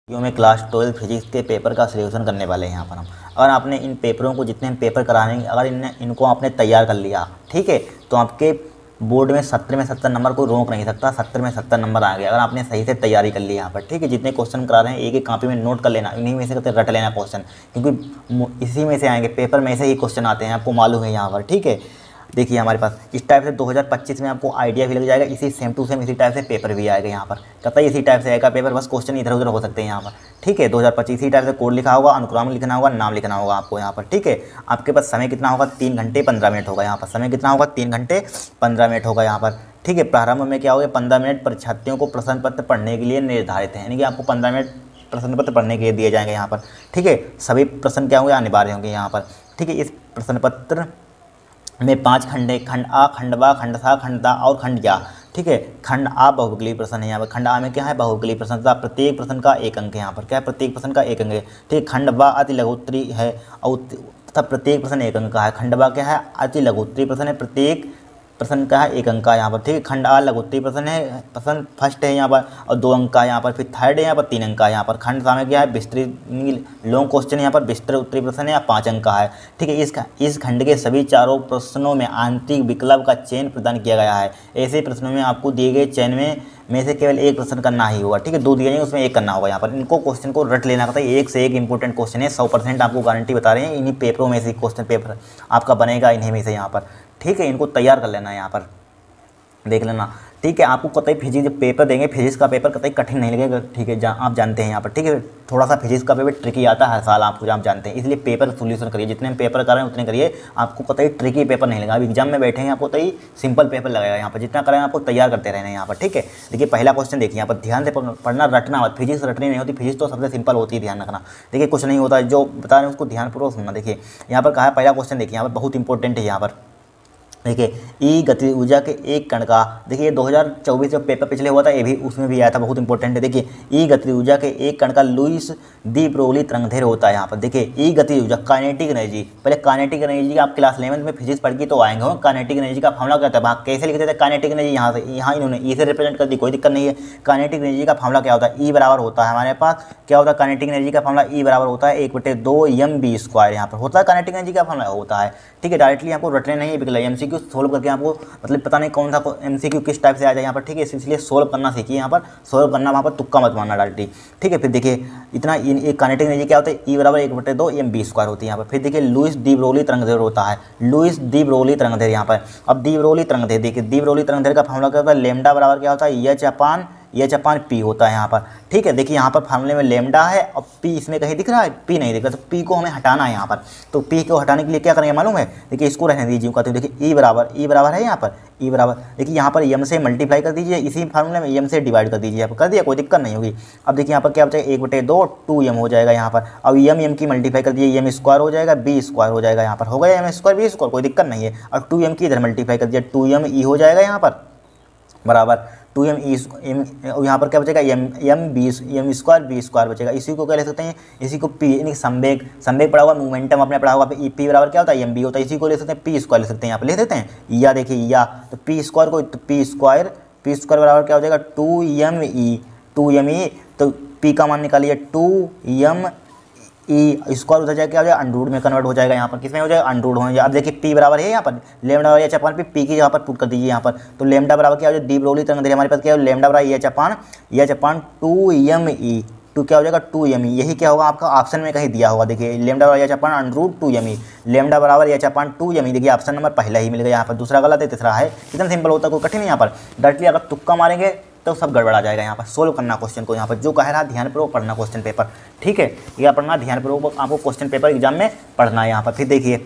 Video में class 12 physics के paper का सॉल्यूशन करने वाले हैं यहाँ पर हम। अगर आपने इन पेपरों को जितने हम पेपर कराएंगे अगर इनको आपने तैयार कर लिया, ठीक है, तो आपके बोर्ड में 70 में 70 नंबर को रोक नहीं सकता। 70 में 70 नंबर आ गए अगर आपने सही से तैयारी कर ली यहाँ पर, ठीक है। जितने क्वेश्चन करा रहे हैं एक एक कॉपी में नोट कर लेना, इन्हीं में से करते रट लेना क्वेश्चन, क्योंकि इसी में से आएंगे, पेपर में से ही क्वेश्चन आते हैं, आपको मालूम है यहाँ पर, ठीक है। देखिए हमारे पास इस टाइप से 2025 में आपको आइडिया भी लग जाएगा, इसी सेम टू सेम इसी टाइप से पेपर भी आएगा यहाँ पर, कतई इसी टाइप से आएगा पेपर, बस क्वेश्चन इधर उधर हो सकते हैं यहाँ पर, ठीक है। 2025 इसी टाइप से कोड लिखा होगा, अनुक्रम लिखना होगा, नाम लिखना होगा आपको यहाँ पर, ठीक है। आपके पास समय कितना होगा, 3 घंटे 15 मिनट होगा यहाँ पर, समय कितना होगा, 3 घंटे 15 मिनट होगा यहाँ पर, ठीक है। प्रारंभ में क्या होगा, 15 मिनट परीक्षार्थियों को प्रश्न पत्र पढ़ने के लिए निर्धारित है, यानी कि आपको 15 मिनट प्रश्न पत्र पढ़ने के लिए दिए जाएंगे यहाँ पर, ठीक है। सभी प्रश्न क्या होंगे, अनिवार्य होंगे यहाँ पर, ठीक है। इस प्रश्न पत्र में 5 खंड है, खंड आ, खंड बा, खंड सा, खंड दा और खंड या, ठीक है। खंड आ बहुविकल्पीय प्रश्न है यहाँ पर, खंड आ में क्या है, बहुविकल्पीय प्रश्न था, प्रत्येक प्रश्न का 1 अंक है यहाँ पर, क्या है, प्रत्येक प्रश्न का 1 अंक है, ठीक है। खंड बा अति लघुत्तरी है और तथा प्रत्येक प्रश्न 1 अंक का है। खंड बा क्या है, अति लघुत्तरी प्रश्न है, प्रत्येक प्रश्न का है 1 अंक का यहाँ पर, ठीक है। खंड आ लघुत्तरी प्रश्न है, प्रश्न फर्स्ट है यहाँ पर और 2 अंक का यहाँ पर, फिर थर्ड है यहाँ पर 3 अंक का यहाँ पर। खंड सा में क्या है, विस्तृत लॉन्ग क्वेश्चन यहाँ पर विस्तृत उत्तरी प्रश्न है या 5 अंक का है, ठीक है। इस खंड के सभी चारों प्रश्नों में आंतरिक विकल्प का चयन प्रदान किया गया है। ऐसे प्रश्नों में आपको दिए गए चयन में से केवल 1 प्रश्न करना ही होगा, ठीक है। 2 दिए जाएंगे उसमें 1 करना होगा यहाँ पर। इनको क्वेश्चन को रट लेना पड़ता है, एक से एक इंपॉर्टेंट क्वेश्चन है, 100% आपको गारंटी बता रहे हैं, इन्हीं पेपरों में से क्वेश्चन पेपर आपका बनेगा इन्हीं में से यहाँ पर, ठीक है। इनको तैयार कर लेना है यहाँ पर, देख लेना, ठीक है। आपको कतई फिजिक्स जब पेपर देंगे, फिजिक्स का पेपर कतई कठिन नहीं लगेगा, ठीक है, आप जानते हैं यहाँ पर, ठीक है। थोड़ा सा फिजिक्स का पेपर ट्रिकी आता है हर साल, आप जानते हैं, इसलिए पेपर सोल्यूशन करिए, जितने पेपर कर रहे हैं उतने करिए, आपको कतई ट्रिकी पेपर नहीं लगेगा। अब एग्जाम में बैठेंगे आपको कतई सिंपल पेपर लगेगा यहाँ पर, जितना करें आपको तैयार करते रहना है यहाँ पर, ठीक है। देखिए पहला क्वेश्चन देखिए यहाँ पर, ध्यान से पढ़ना, रटना मत, फिजिक्स रटनी नहीं होती, फिजिक्स तो सबसे सिंपल होती है, ध्यान रखना। देखिए कुछ नहीं होता, जो बता रहे हैं उसको ध्यानपूर्वक सुनना। देखिए यहाँ पर कहा है, पहला क्वेश्चन देखिए यहाँ पर, बहुत इंपॉर्टेंट है यहाँ पर, देखिए ई गतिज ऊर्जा के एक कण का, देखिए 2024 जो पेपर पिछले हुआ था ये भी उसमें भी आया था, बहुत इंपॉर्टेंट है। देखिए ई गतिज ऊर्जा के एक कण का लुईस दी ब्रोगली तरंगदैर्घ्य होता है यहाँ पर। देखिए ई गतिज ऊर्जा, काइनेटिक एनर्जी, पहले काइनेटिक एनर्जी का आप क्लास 11 में फिजिक्स पढ़ के तो आएंगे हो। काइनेटिक एनर्जी का फॉर्मूला क्या था, कैसे लिखते थे काइनेटिक एनर्जी, यहाँ से यहाँ इन्होंने ई से रिप्रेजेंट कर दी, कोई दिक्कत नहीं है। काइनेटिक एनर्जी का फॉर्मूला क्या होता है, ई बराबर होता है हमारे पास, क्या होता है काइनेटिक एनर्जी का फॉर्मूला, ई बराबर होता है 1/2 mv², यहाँ पर होता है काइनेटिक एनर्जी का फॉर्मूला होता है, ठीक है। डायरेक्टली आपको रटने नहीं है, बिल्कुल MCQ सोल्व करके आपको, मतलब पता नहीं कौन सा MCQ किस टाइप से आ जाए यहाँ पर, ठीक है। इसलिए सोल्व करना सीखिए यहाँ पर, सोल्व करना, वहाँ पर तुक्का मत मारना डायरेक्टली, ठीक है। फिर देखिए इतना एक काइनेटिक एनर्जी क्या होता है, ई बराबर 1/2 mv² होती है यहाँ पर। फिर देखिए लुईस दी ब्रोगली तरंगदैर्घ्य होता है, लुईस दी ब्रोगली तरंगदैर्घ्य यहाँ पर। अब दी ब्रोगली तरंगदैर्घ्य, देखिए दी ब्रोगली तरंगदैर्घ्य का फॉर्मूला क्या होता है, लेमडा बराबर क्या होता है, एच अपान पी होता है यहाँ पर, ठीक है। देखिए यहाँ पर फार्मूले में लेमडा है और पी इसमें कहीं दिख रहा है, पी नहीं दिख रहा, तो पी को हमें हटाना है यहाँ पर। तो पी को हटाने के लिए क्या करेंगे मालूम है, देखिए इसको रहने दीजिए, कहते हैं देखिए ई बराबर है यहाँ पर, ई बराबर, देखिए यहाँ पर एम से मल्टीप्लाई कर दीजिए, इसी फार्मूले में एम से डिवाइड कर दीजिए, आप कर दिया, कोई दिक्कत नहीं होगी। अब देखिए यहाँ पर क्या बचेगा, 1/2 2m हो जाएगा यहाँ पर। अब एम की मल्टीप्लाई कर दीजिए, m² हो जाएगा, b² हो जाएगा यहाँ पर, हो गया m² b², कोई दिक्कत नहीं है। और 2m की इधर मल्टीप्लाई कर दीजिए, 2m e हो जाएगा यहाँ पर, बराबर 2m e, यहाँ पर क्या बचेगा, m² b² बचेगा। इसी को क्या ले सकते हैं, इसी को p यानी संवेग पढ़ा हुआ, मोमेंटम आपने पढ़ा हुआ, p बराबर क्या होता है, mb होता है, इसी को ले सकते हैं p² ले सकते हैं यहाँ पर, ले सकते हैं या, देखिए या, तो p² को, तो p² बराबर क्या हो जाएगा 2me, तो p का मान निकालिए 2m ई स्क्वायर उधर जाएगा क्या हो जाएगा, अंडरूट में कन्वर्ट हो जाएगा, यहाँ पर किसमें हो जाएगा, अंडरूट हो जाएगा। अब देखिए पी बराबर है यहाँ पर, लेमडा बराबर एच अपान पी की जगह पर पुट कर दीजिए यहाँ पर, तो लेमडा बराबर क्या हो जाएगा, डी ब्रोगली तरंगदैर्घ्य हमारे पास क्या है, लेमडा बराबर एच अपान 2me, तो क्या हो जाएगा 2me, यही क्या होगा आपका ऑप्शन में कहीं दिया होगा। देखिए लेमडा बराबर एच अपान अंडरूट 2me, लेमडा बराबर एच अपान 2me, देखिए ऑप्शन नंबर पहला ही मिलेगा यहाँ पर, दूसरा गलत है, तीसरा है। कितना सिंपल होता है, कोई कठिन है यहाँ पर। डायरेक्टली अगर तुक्का मारेंगे तो सब गड़बड़ आ जाएगा यहाँ पर। सोल्व करना क्वेश्चन को यहाँ पर, जो कह रहा है ध्यानपूर्वक पढ़ना क्वेश्चन पेपर, ठीक है, यह पढ़ना ध्यानपूर्वक, आपको क्वेश्चन पेपर एग्जाम में पढ़ना है यहाँ पर। फिर देखिए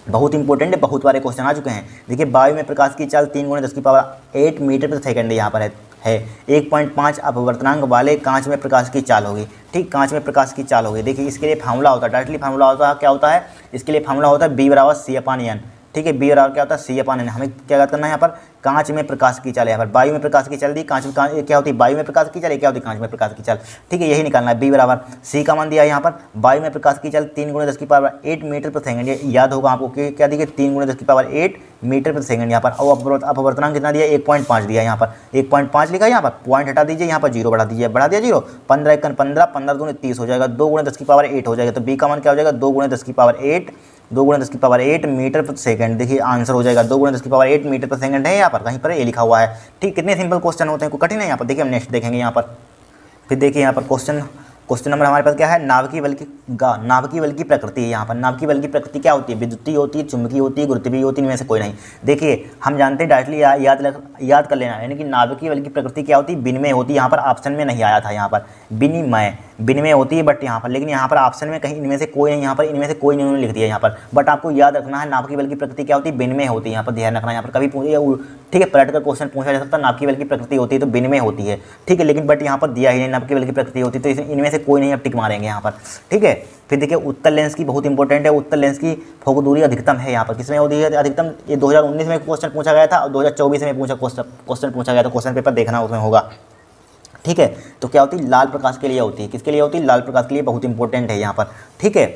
बहुत इंपॉर्टेंट है, बहुत बारे क्वेश्चन आ चुके हैं। देखिए वायु में प्रकाश की चाल 3×10⁸ मीटर प्रति सेकंड यहाँ पर है 1.5 अपवर्तनांक वाले कांच में प्रकाश की चाल होगी, ठीक, कांच में प्रकाश की चाल होगी। देखिए इसके लिए फार्मूला होता है, डायरेक्टली फार्मूला होता है, क्या होता है, इसके लिए फार्मूला होता है b बराबर c/n, ठीक है। बी बराबर क्या होता है सी अपान एन। हमें क्या करना है यहाँ पर, कांच में प्रकाश की चाल है, यहाँ पर वायु में प्रकाश की चाल दी, कांच में क्या होती है वायु में प्रकाश की चाल, क्या होती है कांच में प्रकाश की चाल, ठीक है। यही निकालना है। बी बराबर सी का मान दिया है यहाँ पर, वायु में प्रकाश की चाल 3 × 10⁸ मीटर प्रति सेकंड। ये याद होगा आपको कि क्या दिया 3 × 10⁸ मीटर प्रति सेकंड यहाँ पर। और अपवर्तनांक कितना दिया 1.5 दिया यहाँ पर, 1.5 लिखा है यहाँ पर, पॉइंट हटा दीजिए, यहाँ पर 0 बढ़ा दीजिए, बढ़ा दिया 0, 15 × 15, 15 दूनी 30 हो जाएगा, 2 × 10⁸ हो जाएगा। तो बी का मान क्या हो जाएगा 2 × 10⁸, 2 × 10⁸ मीटर प्रति सेकंड। देखिए आंसर हो जाएगा 2 × 10⁸ मीटर प्रति सेकंड है, यहाँ पर कहीं पर ये लिखा हुआ है, ठीक। कितने सिंपल क्वेश्चन होते हैं, कोई कठिन है यहाँ पर। देखिए हम नेक्स्ट देखेंगे यहाँ पर। फिर देखिए यहाँ पर क्वेश्चन नंबर हमारे पास क्या है, नाभिकीय बल की प्रकृति है। यहाँ पर नाभिकीय बल की प्रकृति क्या होती है, विद्युतीय होती है, चुंबकीय होती है, गुरुत्वीय होती है, इनमें से कोई नहीं। देखिए हम जानते हैं डायरेक्टली याद कर लेना, यानी कि नाभिकीय बल की प्रकृति क्या होती है, विनिमय होती है। यहाँ पर ऑप्शन में नहीं आया था, यहाँ पर विनिमय होती है, बट यहाँ पर, लेकिन यहाँ पर ऑप्शन में कहीं इनमें से कोई नहीं, यहाँ पर इनमें से कोई नहीं लिख दिया यहाँ पर। बट आपको याद रखना है नाभिकीय बल की प्रकृति क्या होती है, विनिमय होती है। यहाँ पर ध्यान रखना, यहाँ पर कभी ठीक है प्रैक्टिकल क्वेश्चन पूछा जा सकता है, नाभिकीय बल की प्रकृति होती है तो विनिमय होती है, ठीक है। लेकिन बट यहाँ पर दिया ही नहीं नाभिकीय बल की प्रकृति होती, तो इनमें से कोई नहीं, अब टिक मारेंगे यहाँ पर, ठीक है। फिर देखिए उत्तल लेंस की बहुत इंपॉर्टेंट है, उत्तल लेंस की फोकस दूरी अधिकतम है यहाँ पर, किसमें होती है अधिकतम, ये 2019 में क्वेश्चन पूछा गया था और 2024 में क्वेश्चन पूछा गया था, क्वेश्चन पेपर देखना उसमें होगा, ठीक है। तो क्या होती है लाल प्रकाश के लिए होती है, किसके लिए होती है लाल प्रकाश के लिए, बहुत इंपॉर्टेंट है यहाँ पर, ठीक है।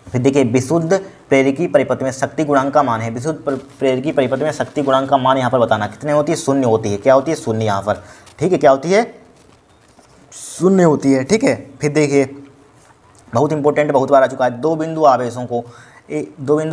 फिर देखिए विशुद्ध प्रेरकी परिपथ में शक्ति गुणांक का मान है, विशुद्ध प्रेरकी परिपथ में शक्ति गुणांक का मान यहाँ पर बताना कितने होती है, शून्य होती है, क्या होती है शून्य यहाँ पर, ठीक है, क्या होती है शून्य होती है, ठीक है। फिर देखिए बहुत इंपॉर्टेंट, बहुत बार आ चुका है, दो बिंदु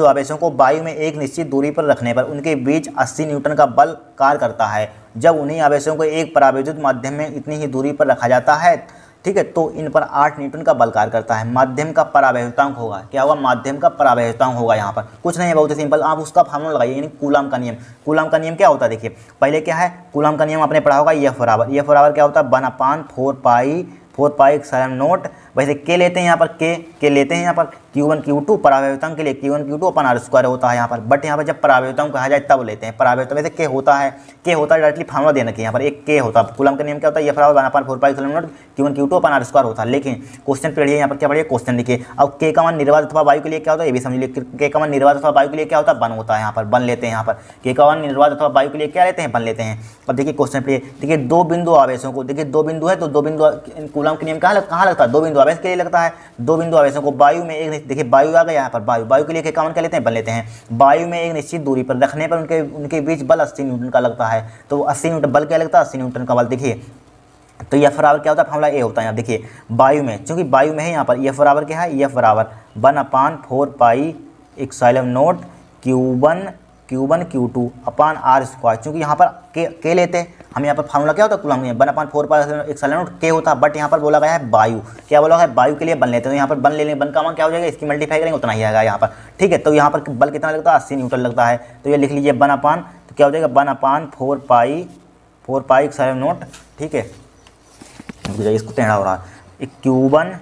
आवेशों को वायु में एक निश्चित दूरी पर रखने पर उनके बीच 80 न्यूटन का बल कार्य करता है। जब उन्हीं आवेशों को एक परावैद्युत माध्यम में इतनी ही दूरी पर रखा जाता है, ठीक है, तो इन पर 8 न्यूटन का बल कार्य करता है। माध्यम का परावैद्युतांक होगा, क्या होगा माध्यम का परावैद्युतांक होगा। यहाँ पर कुछ नहीं है, बहुत ही सिंपल, आप उसका फार्मूला लगाइए, यानी कूलाम का नियम। कूलाम का नियम क्या होता है, देखिए पहले क्या है कूलाम का नियम आपने पढ़ा होगा, F बराबर क्या होता है 1/4 पाई एप्सिलॉन नॉट। वैसे के लेते हैं यहाँ पर, के लेते हैं यहाँ पर Q1 Q2 परावैद्युतांक के लिए Q1 Q2 अपन r² होता है यहाँ पर। बट यहाँ पर जब परावैद्युतांक कहा जाए तब लेते हैं परावैद्युतांक, वैसे के होता है डायरेक्टली फार्मूला देना कि यहाँ पर एक के होता है। कूलम का नियम क्या होता है, F बराबर 1/4 pi epsilon not Q1 Q2 upon r² होता है। लेकिन क्वेश्चन पढ़िए यहाँ पर, क्या पढ़िए क्वेश्चन लिखिए। अब के का मान निर्वात अथवा वायु के लिए क्या होता है, ये भी समझ लीजिए। के का मान निर्वात अथवा वायु के लिए क्या होता है, 1 होता है। यहाँ पर 1 लेते हैं, यहाँ पर के का मान निर्वात अथवा वायु के लिए क्या लेते हैं, 1 लेते हैं। अब देखिए क्वेश्चन पढ़िए, देखिए दो बिंदु आवेशों को, देखिए दो बिंदु है तो दो बिंदु कूलम के नियम कहाँ लगता है, दो बिंदु आवेश के लिए लगता है। दो बिंदु आवेशों को वायु में एक, देखिए वायु आ गया यहाँ पर, वायु के लिए के का मान क्या लेते हैं 1 लेते हैं। वायु में एक निश्चित दूरी पर रखने पर उनके बीच बल 80 न्यूटन का लगता है। तो 80 न्यूटन बल क्या लगता है, 80 न्यूटन का बल। देखिए तो F बराबर क्या होता है, फार्मूला ए होता है यहाँ देखिए वायु में, चूंकि वायु में है यहाँ पर F बराबर क्या है, F बराबर 1/4 pi epsilon not Q1 Q2 upon r²। चूंकि यहाँ पर के लेते हैं हम, यहाँ पर फार्मूला क्या होता है कूलम में 1/4 पाई एप्सिलॉन नॉट के होता है। बट यहाँ पर बोला गया है वायु, क्या बोला है वायु के लिए 1 लेते हैं। तो यहाँ पर 1 ले लेंगे, 1 का मान क्या हो जाएगा, इसकी मल्टीप्लाई करेंगे उतना ही आएगा यहाँ पर, ठीक है। तो यहाँ पर बल कितना लगता है 80 न्यूटन लगता है। तो ये लिख लीजिए 1/, तो क्या हो जाएगा 1/4 पाई एप्सिलॉन नॉट, ठीक है। इसको टेढ़ा हो रहा है, Q1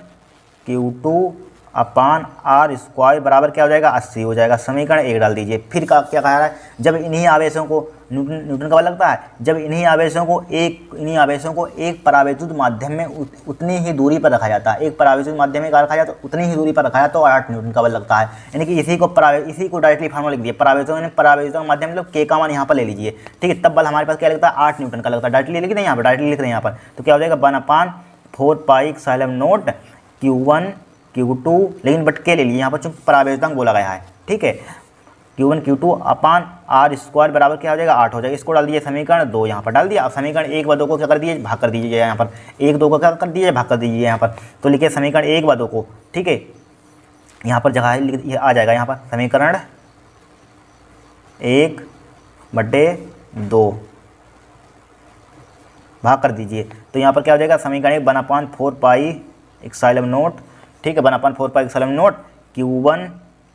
Q2 अपान r² बराबर क्या हो जाएगा 80 हो जाएगा। समीकरण 1 डाल दीजिए। फिर क्या कह रहा है, जब इन्हीं आवेशों को न्यूटन का बल लगता है, जब इन्हीं आवेशों को एक परावैद्युत माध्यम में उतनी ही दूरी पर रखा जाता है, एक परावैद्युत माध्यम में रखा जाता है उतनी ही दूरी पर रखा जाता है तो 8 न्यूटन का बल लगता है। यानी कि इसी को डायरेक्टली फार्मूला लिख दिया, परावैद्युत माध्यम मतलब के का मान यहाँ पर ले लीजिए, ठीक है। तब बल हमारे पास क्या लगता है 8 न्यूटन का लगता है। डायरेक्टली लिख दें यहाँ पर, डायरेक्टली लिख रहे हैं यहाँ पर, तो क्या हो जाएगा 1/4 pi epsilon not Q1 Q2, लेकिन बट के ले लिए यहाँ पर चूंकि परावैद्युतांक बोला गया है, ठीक है। Q1 Q2 अपान r² बराबर क्या हो जाएगा 8 हो जाएगा। इसको डाल दिए समीकरण 2 यहाँ पर डाल दिया। अब समीकरण 1 व 2 को क्या कर दिए, भाग कर दीजिए यहाँ पर, 1 2 को क्या कर दीजिए, भाग कर दीजिए यहाँ पर। तो लिखिए समीकरण 1 व 2 को, ठीक है, यहाँ पर जगह आ जाएगा यहाँ पर समीकरण 1/2 भाग कर दीजिए। तो यहाँ पर क्या हो जाएगा समीकरण 1/4 पाई एप्सिलॉन नॉट, ठीक है, 1/4 pi epsilon not Q1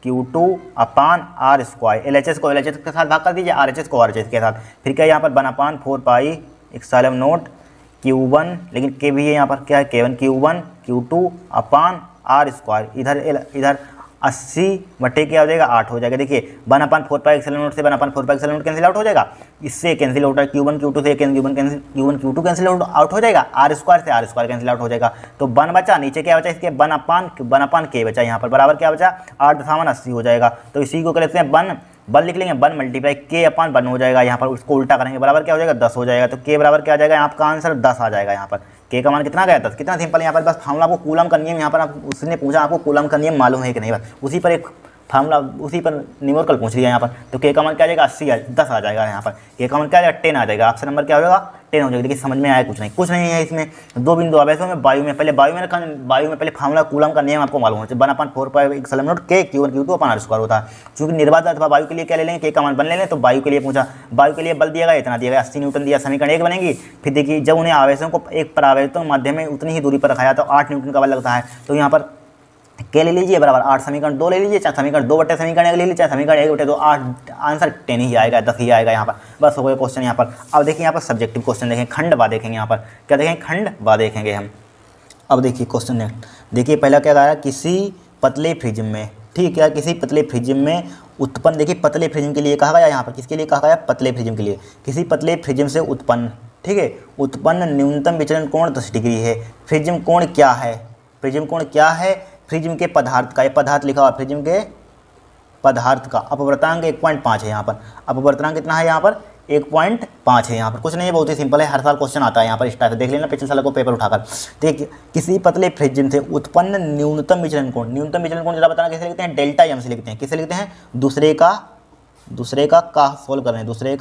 Q2 upon r²। LHS को LHS के साथ भाग कर दीजिए, RHS को RHS के साथ। फिर क्या यहाँ पर 1/4 पाई एप्सिलॉन नॉट Q1, लेकिन के भी है यहाँ पर, क्या है K1 Q1 Q2 अपान r²। इधर 80 बटे क्या हो जाएगा 8 हो जाएगा। देखिए 1/4 पाई एप्सिलॉन नॉट से 1/4 pi epsilon not cancel out हो जाएगा, इससे कैंसिल आउट है Q1 Q2 से Q1 Q2 कैंसिल आउट हो जाएगा, r² से r² कैंसिल आउट हो जाएगा। तो 1 बचा, नीचे क्या बचा इसके 1/k बचा, यहाँ पर बराबर क्या बचा 8.80 हो जाएगा। तो इसी को कर लेते हैं 1 लिख लेंगे, 1 मल्टीप्लाई के अपन 1 हो जाएगा। यहाँ पर उसको उल्टा करेंगे बराबर क्या हो जाएगा 10 हो जाएगा। तो के बराबर क्या आ जाएगा आपका आंसर 10 आ जाएगा। यहाँ पर के का मान कितना गया 10। कितना सिंपल है। यहाँ पर बस फार्मूला आपको कूलम का नियम, यहाँ पर आप उसने पूछा आपको कूलम का नियम मालूम है कि नहीं, बस उसी पर एक फार्मूला उसी पर न्यूमेरिकल पूछ लिया यहाँ पर। तो के का मान क्या आ जाएगा 80 10 आ जाएगा। यहाँ पर के का मान क्या आ जाएगा 10 आ जाएगा। ऑप्शन नंबर क्या हो जाएगा 10 हो जाएगा। देखिए समझ में आया कुछ नहीं है इसमें। 2 बिंदु आवेशों में वायु में पहले फार्मूला कूलम का नियम आपको मालूम होना चाहिए। 1/4 के Q1 Q2 अपन R² होता है। क्योंकि निर्वात अथवा वायु के लिए क्या ले लेंगे के का मान 1 ले लें। तो वायु के लिए पूछा, वायु के लिए बल दिया गया इतना दिया गया 80 न्यूटन दिया, समीकरण 1 बनेगी। फिर देखिए जब उन्हें आवेशों को एक परावेशितों माध्यम में उतनी ही दूरी पर रखा जाता है तो 8 न्यूटन का बल लगता है। तो यहाँ पर के ले लीजिए बराबर 8 समीकरण 2 ले लीजिए, चाहे समीकरण 2 बटे समीकरण 1 ले लीजिए, चाहे समीकरण 1 बटे 2, 8 आंसर 10 ही आएगा, 10 ही आएगा यहाँ पर। बस हो गया क्वेश्चन यहाँ पर। अब देखिए यहाँ पर सब्जेक्टिव क्वेश्चन देखें, खंड बा देखेंगे। यहाँ पर क्या देखेंगे खंड बा देखेंगे हम। अब देखिए क्वेश्चन नेक्स्ट देखिए, पहला क्या कहा किसी पतले प्रिज्म में, ठीक है, किसी पतले प्रिज्म में उत्पन्न, देखिए पतले प्रिज्म के लिए कहा गया, यहाँ पर किसके लिए कहा गया पतले प्रिज्म के लिए, किसी पतले प्रिज्म से उत्पन्न, ठीक है, उत्पन्न न्यूनतम विचलन कोण 10 डिग्री है। प्रिज्म कोण क्या है, प्रिज्म कोण क्या है, प्रिज्म के पदार्थ का, ये पदार्थ लिखा हुआ प्रिज्म के पदार्थ का अपवर्तनांक 1.5 है। यहाँ पर अपवर्तनांक कितना है, यहाँ पर 1.5 है। यहाँ पर कुछ नहीं है, बहुत ही सिंपल है, हर साल क्वेश्चन आता है यहाँ पर इस टाइप से, देख लेना पिछले साल को पेपर उठाकर। देखिए किसी पतले प्रिज्म से उत्पन्न न्यूनतम विचलन कोण, न्यूनतम विचलन कोण जरा बताना कैसे लिखते हैं, डेल्टा एम से लिखते हैं। किसे लिखते हैं, दूसरे का सोल्व कर रहे हैं, दूसरे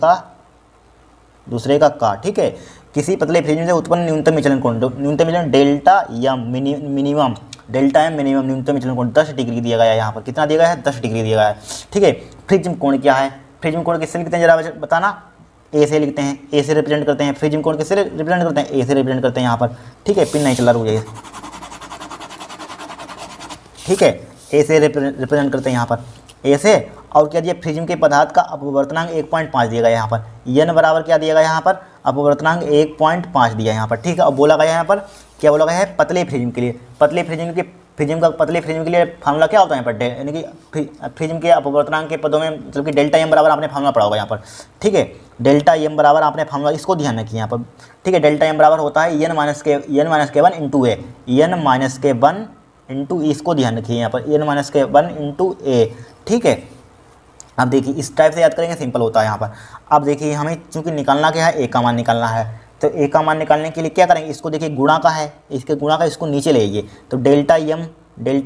का, ठीक है। किसी पतले प्रिज्म से उत्पन्न न्यूनतम विचलन कोण, न्यूनतम विचलन delta m minimum, delta m minimum न्यूनतम विचलन कोण 10 डिग्री दिया गया है। यहाँ पर कितना दिया गया है 10 डिग्री दिया गया है, ठीक है। प्रिज्म कोण क्या है, प्रिज्म कोण किससे लिखते हैं जरा बताना, ए से लिखते हैं, ए से रिप्रेजेंट करते हैं। प्रिज्म कोण किससे रिप्रेजेंट करते हैं, ए से रिप्रेजेंट करते हैं यहाँ पर, ठीक है। पिन नहीं चल रहा, रुक जाइए, ठीक है, ए से रिप्रेजेंट करते हैं यहाँ पर, ए से। और क्या दिया, प्रिज्म के पदार्थ का अपवर्तनांक 1.5 दिया गया यहाँ पर, n बराबर क्या दिया गया यहाँ पर, अपवर्तनांक 1.5 दिया यहाँ पर, ठीक है। अब बोला गया यहाँ पर क्या बोला गया है, पतले प्रिज्म के लिए, पतले प्रिज्म के पतले प्रिज्म के लिए फार्मूला क्या होता है यहाँ पर, यानी कि प्रिज्म के अपवर्तनांक के पदों में, मतलब कि डेल्टा एम बराबर आपने फार्मूला पढ़ा होगा यहाँ पर, ठीक है। डेल्टा एम बराबर आपने फार्मूला, इसको ध्यान रखिए यहाँ पर, ठीक है। डेल्टा एम बराबर होता है n माइनस के 1 इंटू ए, n माइनस के 1 इंटू, इसको ध्यान रखिए यहाँ पर, n माइनस के 1 इंटू ए, ठीक है। अब देखिए इस टाइप से याद करेंगे, सिंपल होता है यहाँ पर। अब देखिए हमें चूंकि निकालना क्या है, ए का मान निकालना है, तो ए का मान निकालने के लिए क्या करेंगे, इसको देखिए गुणा का है, इसके गुणा का इसको नीचे ले आइए, तो डेल्टा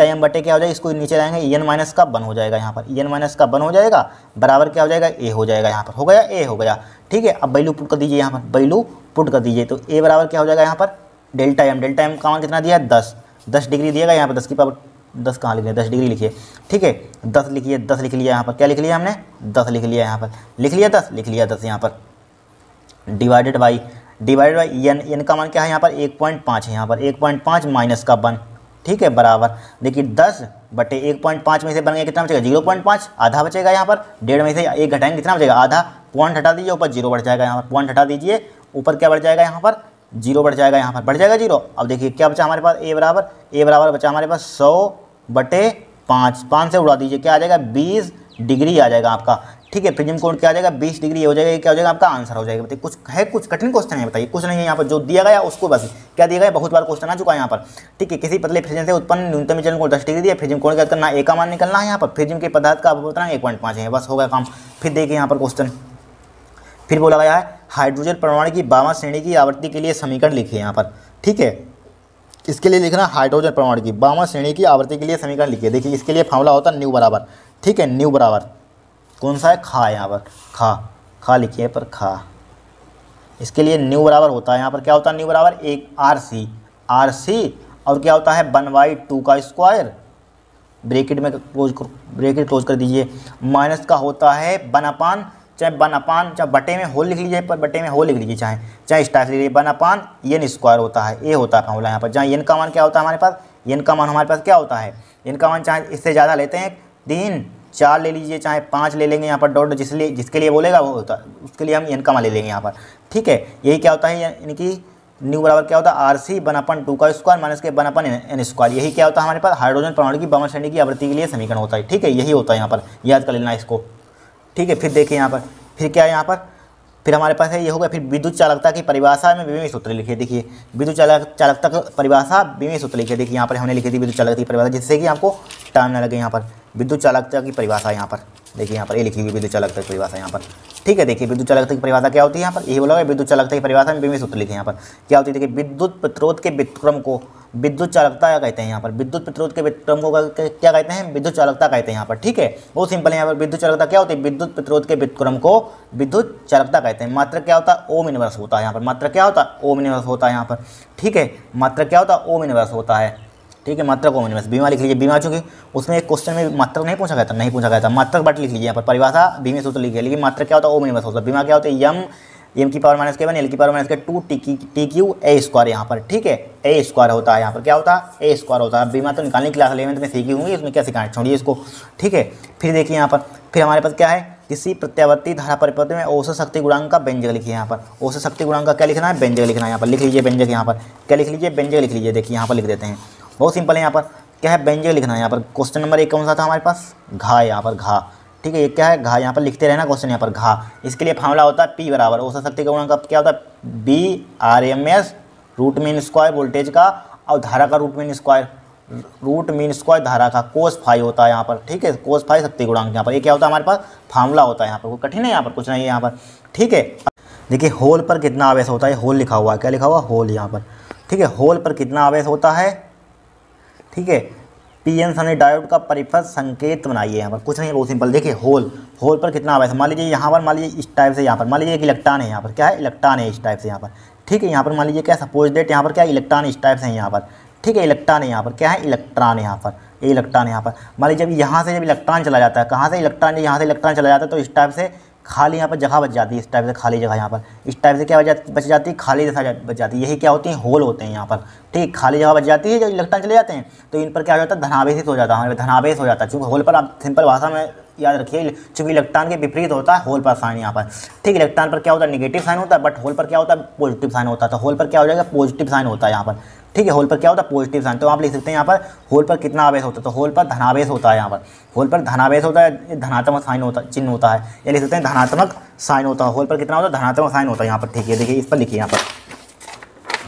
एम बटे क्या हो जाएगा, इसको नीचे लाएंगे, n माइनस का 1 हो जाएगा यहाँ पर, n माइनस का 1 हो जाएगा, बराबर क्या हो जाएगा, ए हो जाएगा यहाँ पर, हो गया ए हो गया, ठीक है। अब वैल्यू पुट कर दीजिए यहाँ पर, वैल्यू पुट कर दीजिए, तो ए बराबर क्या हो जाएगा यहाँ पर, डेल्टा एम का मान कितना दिया है 10 डिग्री दिएगा यहाँ पर, 10 की पावर 10 कहाँ लिख लिया, 10 डिग्री लिखिए, ठीक है। 10 लिखिए, 10 लिख लिया यहाँ पर, क्या लिख लिया हमने 10 लिख लिया यहाँ पर, लिख लिया 10 यहाँ पर, डिवाइडेड बाई n का मान क्या है यहाँ पर 1.5 है, यहाँ पर 1.5 माइनस का 1, ठीक है, बराबर देखिए 10 बटे 1.5 में से बन गया कितना बचेगा 0.5, आधा बचेगा यहाँ पर, 1.5 में से 1 घटाएंगे कितना बचेगा आधा, पॉइंट हटा दीजिए, ऊपर 0 बढ़ जाएगा यहाँ पर, पॉइंट हटा दीजिए, ऊपर क्या बढ़ जाएगा यहाँ पर 0 बढ़ जाएगा, यहाँ पर बढ़ जाएगा 0। अब देखिए क्या बचा हमारे पास, ए बराबर बचा हमारे पास 100 बटे 5 से उड़ा दीजिए, क्या आ जाएगा 20 डिग्री आ जाएगा आपका, ठीक है। प्रिज्म कोण क्या आ जाएगा 20 डिग्री हो जाएगा, ये क्या हो जाएगा आपका आंसर हो जाएगा। बताइए कुछ कठिन क्वेश्चन है, बताइए कुछ नहीं है यहाँ पर, जो दिया गया उसको बस क्या दिया गया, बहुत बार क्वेश्चन आ चुका है यहाँ पर, ठीक है। किसी पतले प्रिज्म से उत्पन्न न्यूनतम विचलन कोण 10 डिग्री दिया, प्रिज्म कोण क्या करना है, ए का मान निकलना है यहाँ पर, प्रिज्म के पदार्थ का अपवर्तनांक 1.5 है, बस हो गया काम। फिर देखिए यहाँ पर क्वेश्चन, फिर बोला गया है हाइड्रोजन परमाणु की 52 श्रेणी की आवृत्ति के लिए समीकरण लिखिए यहाँ पर, ठीक है। इसके लिए लिखना हाइड्रोजन परमाणु की 52 श्रेणी की आवृत्ति के लिए समीकरण लिखिए। देखिए इसके लिए फार्मूला होता है न्यू बराबर, ठीक है, न्यू बराबर कौन सा है, खा, यहाँ पर खा लिखिए पर खा, इसके लिए न्यू बराबर होता है यहाँ पर क्या होता है, न्यू बराबर एक आर सी और क्या होता है 1/2 का स्क्वायर, ब्रैकेट क्लोज कर दीजिए, माइनस का होता है 1/, चाहे बटे में होल लिख लीजिए, पर बटे में होल लिख लीजिए, चाहे इस टाइप से लिखिए, 1/n स्क्वायर होता है, ये होता है फार्मूला यहाँ पर। जहाँ n का मान क्या होता है हमारे पास, n का मान हमारे पास क्या होता है, n का मान चाहे इससे ज़्यादा लेते हैं 3 4 ले लीजिए, चाहे 5 ले लेंगे यहाँ पर, डॉट जिसके लिए बोलेगा वो होता है, उसके लिए हम n का मान ले लेंगे यहाँ पर, ठीक है। यही क्या होता है, यानी कि न्यू बराबर क्या होता है RC 1/2 का स्क्वायर माइनस के 1/n स्क्वायर, यही क्या होता है हमारे पास हाइड्रोजन परमाणु की 52 श्रेणी की आवृत्ति के लिए समीकरण होता है, ठीक है। यही होता है यहाँ पर, याद कर लेना इसको, ठीक है। फिर देखिए यहाँ पर, फिर क्या है यहाँ पर, फिर हमारे पास है ये हो गया। फिर विद्युत चालकता की परिभाषा में विभिन्न सूत्र लिखिए। देखिए विद्युत चालकता की परिभाषा विभिन्न सूत्र लिखिए। देखिए यहाँ पर हमने लिखी थी विद्युत चालकता की परिभाषा, जिससे कि आपको टाइम ना लगे। यहाँ पर विद्युत चालकता की परिभाषा यहाँ पर देखिए, यहाँ पर ये लिखी हुई विद्युत चालकता की परिभाषा यहाँ पर, ठीक है। देखिए विद्युत चालकता की परिभाषा क्या होती है, यहाँ पर यही बोला है विद्युत चालकता की परिभाषा में बीमी सूत्र लिखे यहाँ पर क्या होती है। देखिए विद्युत प्रतिरोध के व्युत्क्रम को विद्युत चालकता क्या कहते हैं, यहाँ पर विद्युत प्रतिरोध के व्युत्क्रम को क्या कहते हैं, विद्युत चालकता कहते हैं यहाँ पर, ठीक है। बहुत सिंपल है, यहाँ पर विद्युत चालकता क्या होती है, विद्युत प्रतिरोध के व्युत्क्रम को विद्युत चालकता कहते हैं। मात्रक क्या होता है, ओम इनवर्स होता है यहाँ पर, मात्रक क्या होता है, ओम इनवर्स होता है यहाँ पर, ठीक है। मात्रक क्या होता है, ओम इनवर्स होता है, ठीक है। मात्रक ओम इनवर्स बीमा लिख लीजिए, बीमा चूंकि उसमें एक क्वेश्चन में मात्रक नहीं पूछा गया था, नहीं पूछा गया था, मात्रक बट लिख लीजिए यहाँ पर, परिभाषा बीमे सूत्र लिखिए, लेकिन मात्रक क्या होता है, ओम इनवर्स होता है। बीमा क्या होता है, एम की पावर माइनस के वन एल की पावर माइनस के 2 टी क्यू ए स्क्वायर यहाँ पर, ठीक है। ए स्क्वायर होता है यहाँ पर, क्या होता है, ए स्क्वायर होता है। बीमा तो निकालने क्लास 11 में सीखी होंगी, इसमें क्या सिखाएं, छोड़िए इसको, ठीक है। फिर देखिए यहाँ पर, फिर हमारे पास क्या है, किसी प्रत्यावर्ती धारा परिपथ में औसत शक्ति गुणांक का व्यंजक लिखिए यहाँ पर। औसत शक्ति गुणांक का क्या लिखना है, व्यंजक लिखना है यहाँ पर, लिख लीजिए व्यंजक यहाँ पर, क्या लिख लीजिए, व्यंजक लिख लीजिए। देखिए यहाँ पर लिख देते हैं, बहुत सिंपल है, यहाँ पर क्या है, व्यंजक लिखना है यहाँ पर। क्वेश्चन नंबर 1 कौन सा था हमारे पास, घा, यहाँ पर घा, ठीक है। ये क्या है, घा, यहाँ पर लिखते रहना क्वेश्चन यहाँ पर घा। इसके लिए फार्मूला होता है P बराबर औसत शक्ति का गुणांक का क्या होता है, B/RMS root mean square voltage का और धारा का रूट मीन स्क्वायर धारा का कोस फाई होता है यहाँ पर, ठीक है। कोस फाई शक्ति गुणांक यहाँ पर, ये क्या होता है हमारे पास, फार्मूला होता है यहाँ पर, कोई कठिन है यहाँ पर, कुछ नहीं है यहाँ पर, ठीक है। देखिए होल पर कितना आवेश होता है, होल लिखा हुआ है, क्या लिखा हुआ, होल यहाँ पर, ठीक है। होल पर कितना आवेश होता है, ठीक है। पीएन सनी डायोड का परिपथ संकेत बनाइए, यहाँ पर कुछ नहीं है, बहुत सिंपल। देखिए होल पर कितना आवेश, मान लीजिए यहाँ पर, मान लीजिए इस टाइप से, यहाँ पर मान लीजिए एक इलेक्ट्रॉन है यहाँ पर, क्या है, इलेक्ट्रॉन है इस टाइप से यहाँ पर, ठीक है। यहाँ पर मान लीजिए क्या, सपोज डेट यहाँ पर क्या, इलेक्ट्रॉन इस टाइप से है यहाँ पर, ठीक है। इलेक्ट्रॉन है यहाँ पर, क्या है, इलेक्ट्रॉन है यहाँ पर, ये इलेक्ट्रॉन यहाँ पर। मान लीजिए जब यहाँ से जब इलेक्ट्रॉन चला जाता है, कहाँ से इलेक्ट्रॉन, यहाँ से इलेक्ट्रॉन चला जाता है तो इस टाइप से खाली यहाँ पर जगह बच जाती है, इस टाइप से खाली जगह यहाँ पर, इस टाइप से क्या बच जाती है, खाली जगह बच जाती है। यही क्या होती है, होल होते हैं यहाँ पर, ठीक। खाली जगह बच जाती है, जब इलेक्ट्रॉन चले जाते हैं तो इन पर क्या हो जाता है, धनावेशित हो जाता है, हमारे धनावेश हो जाता है। चूँकि होल पर आप सिंपल भाषा में याद रखिए, चूँकि इलेक्ट्रॉन के विपरीत होता है होल पर साइन यहाँ पर, ठीक। इलेक्ट्रॉन पर क्या होता है, निगेटिव साइन होता है, बट होल पर क्या होता है, पॉजिटिव साइन होता है। तो होल पर क्या हो जाएगा, पॉजिटिव साइन होता है यहाँ पर, ठीक है। होल पर क्या होता है, पॉजिटिव साइन। तो आप लिख सकते हैं यहाँ पर होल पर कितना आवेश होता है, तो होल पर धनावेश होता है यहाँ पर, होल पर धनावेश होता है, धनात्मक साइन होता है, चिन्ह होता है, या लिख सकते हैं धनात्मक साइन होता है। होल पर कितना होता है, धनात्मक साइन होता है यहाँ पर, ठीक है। देखिए इस पर लिखिए यहाँ पर,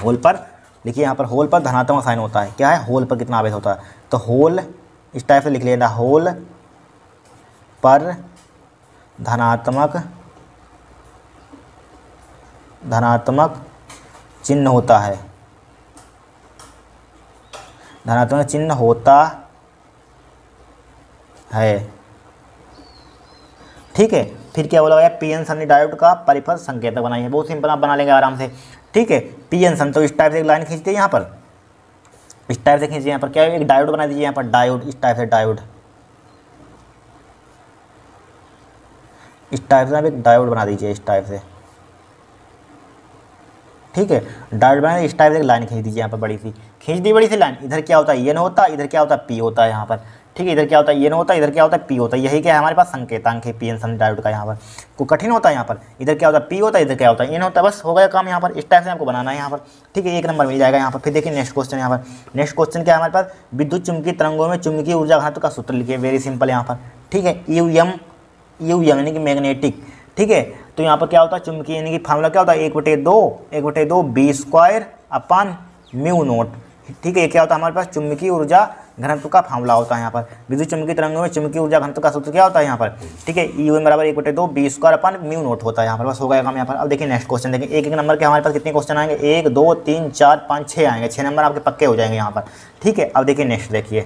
होल पर लिखिए यहाँ पर, होल पर धनात्मक साइन होता है, क्या है, होल पर कितना आवेश होता है, तो होल इस टाइप से लिख लिया, होल पर धनात्मक चिन्ह होता है, धनात्मक चिन्ह होता है, ठीक है। फिर क्या बोला गया, पीएन सनी डायोड का परिपथ संकेतक बनाइए, बहुत सिंपल, आप बना लेंगे आराम से, ठीक है। पीएन सन, तो इस टाइप से एक लाइन खींचते हैं यहाँ पर, इस टाइप से खींचिए यहाँ पर, क्या है, एक डायोड बना दीजिए यहाँ पर, डायोड इस टाइप से, डायोड इस टाइप से आप एक डायोड बना दीजिए इस टाइप से, ठीक है। डायोड बना इस टाइप से एक लाइन खींच दीजिए यहाँ पर, बड़ी सी खींच दी, बड़ी सी लाइन। इधर क्या होता है, एन होता है, इधर क्या होता है, पी होता है यहाँ पर, ठीक है। इधर क्या होता है, एन होता है, इधर क्या होता है, पी होता है। यही क्या है हमारे पास, संकेतांक है पीएन सन डायोड का यहाँ पर। कोई कठिन होता है यहाँ पर, इधर क्या होता है, पी होता है, इधर क्या होता है, एन होता है, बस हो गया काम यहाँ पर। इस टाइप से आपको बनाना है यहाँ पर, ठीक है। 1 नंबर मिल जाएगा यहाँ पर। फिर देखिए नेक्स्ट क्वेश्चन यहाँ पर, नेक्स्ट क्वेश्चन क्या है हमारे पास, विद्युत चुम्बकीय तरंगों में चुम्बकीय ऊर्जा घनत्व का सूत्र लिखिए, वेरी सिंपल यहाँ पर, ठीक है। यू यानी कि मैग्नेटिक, ठीक है। तो यहाँ पर क्या होता है, चुम्बकीय यानी कि फार्मूला क्या होता है, 1/2 B² अपन म्यू नोट, ठीक है। ये क्या होता है हमारे पास, चुम्बकीय ऊर्जा घनत्व का फार्मूला होता है यहाँ पर। विद्युत चुम्बकीय तरंगों में चुम्बकीय ऊर्जा घनत्व का सूत्र क्या होता है यहाँ पर, ठीक है। U बराबर 1/2 B² अपन म्यू नोट होता है यहाँ पर, बस हो गया काम यहाँ पर। अब देखिए नेक्स्ट क्वेश्चन, देखिए 1-1 नंबर के हमारे पास कितने क्वेश्चन आएंगे, 1 2 3 4 5 6 आएंगे, 6 नंबर आपके पक्के हो जाएंगे यहाँ पर, ठीक है। अब देखिए नेक्स्ट, देखिए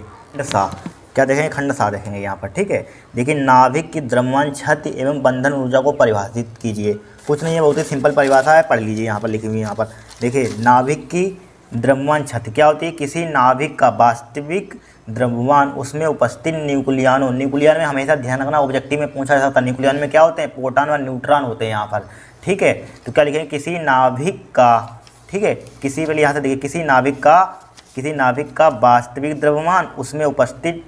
क्या देखेंगे, खंड सा देखेंगे यहाँ पर, ठीक है। देखिए नाभिक की द्रव्यमान क्षति एवं बंधन ऊर्जा को परिभाषित कीजिए। कुछ नहीं है, बहुत ही सिंपल परिभाषा है, पढ़ लीजिए यहाँ पर लिखी हुई। यहाँ पर देखिए नाभिक की द्रव्यमान क्षति क्या होती है, किसी नाभिक का वास्तविक द्रव्यमान उसमें उपस्थित न्यूक्लियनों, न्यूक्लियन में हमेशा ध्यान रखना, ऑब्जेक्टिव में पूछा जा सकता है, न्यूक्लियन में क्या होते हैं, प्रोटॉन और न्यूट्रॉन होते हैं यहाँ पर, ठीक है। तो क्या लिखेंगे, किसी नाभिक का, ठीक है, किसी पे यहाँ से देखिए, किसी नाभिक का वास्तविक द्रव्यमान उसमें उपस्थित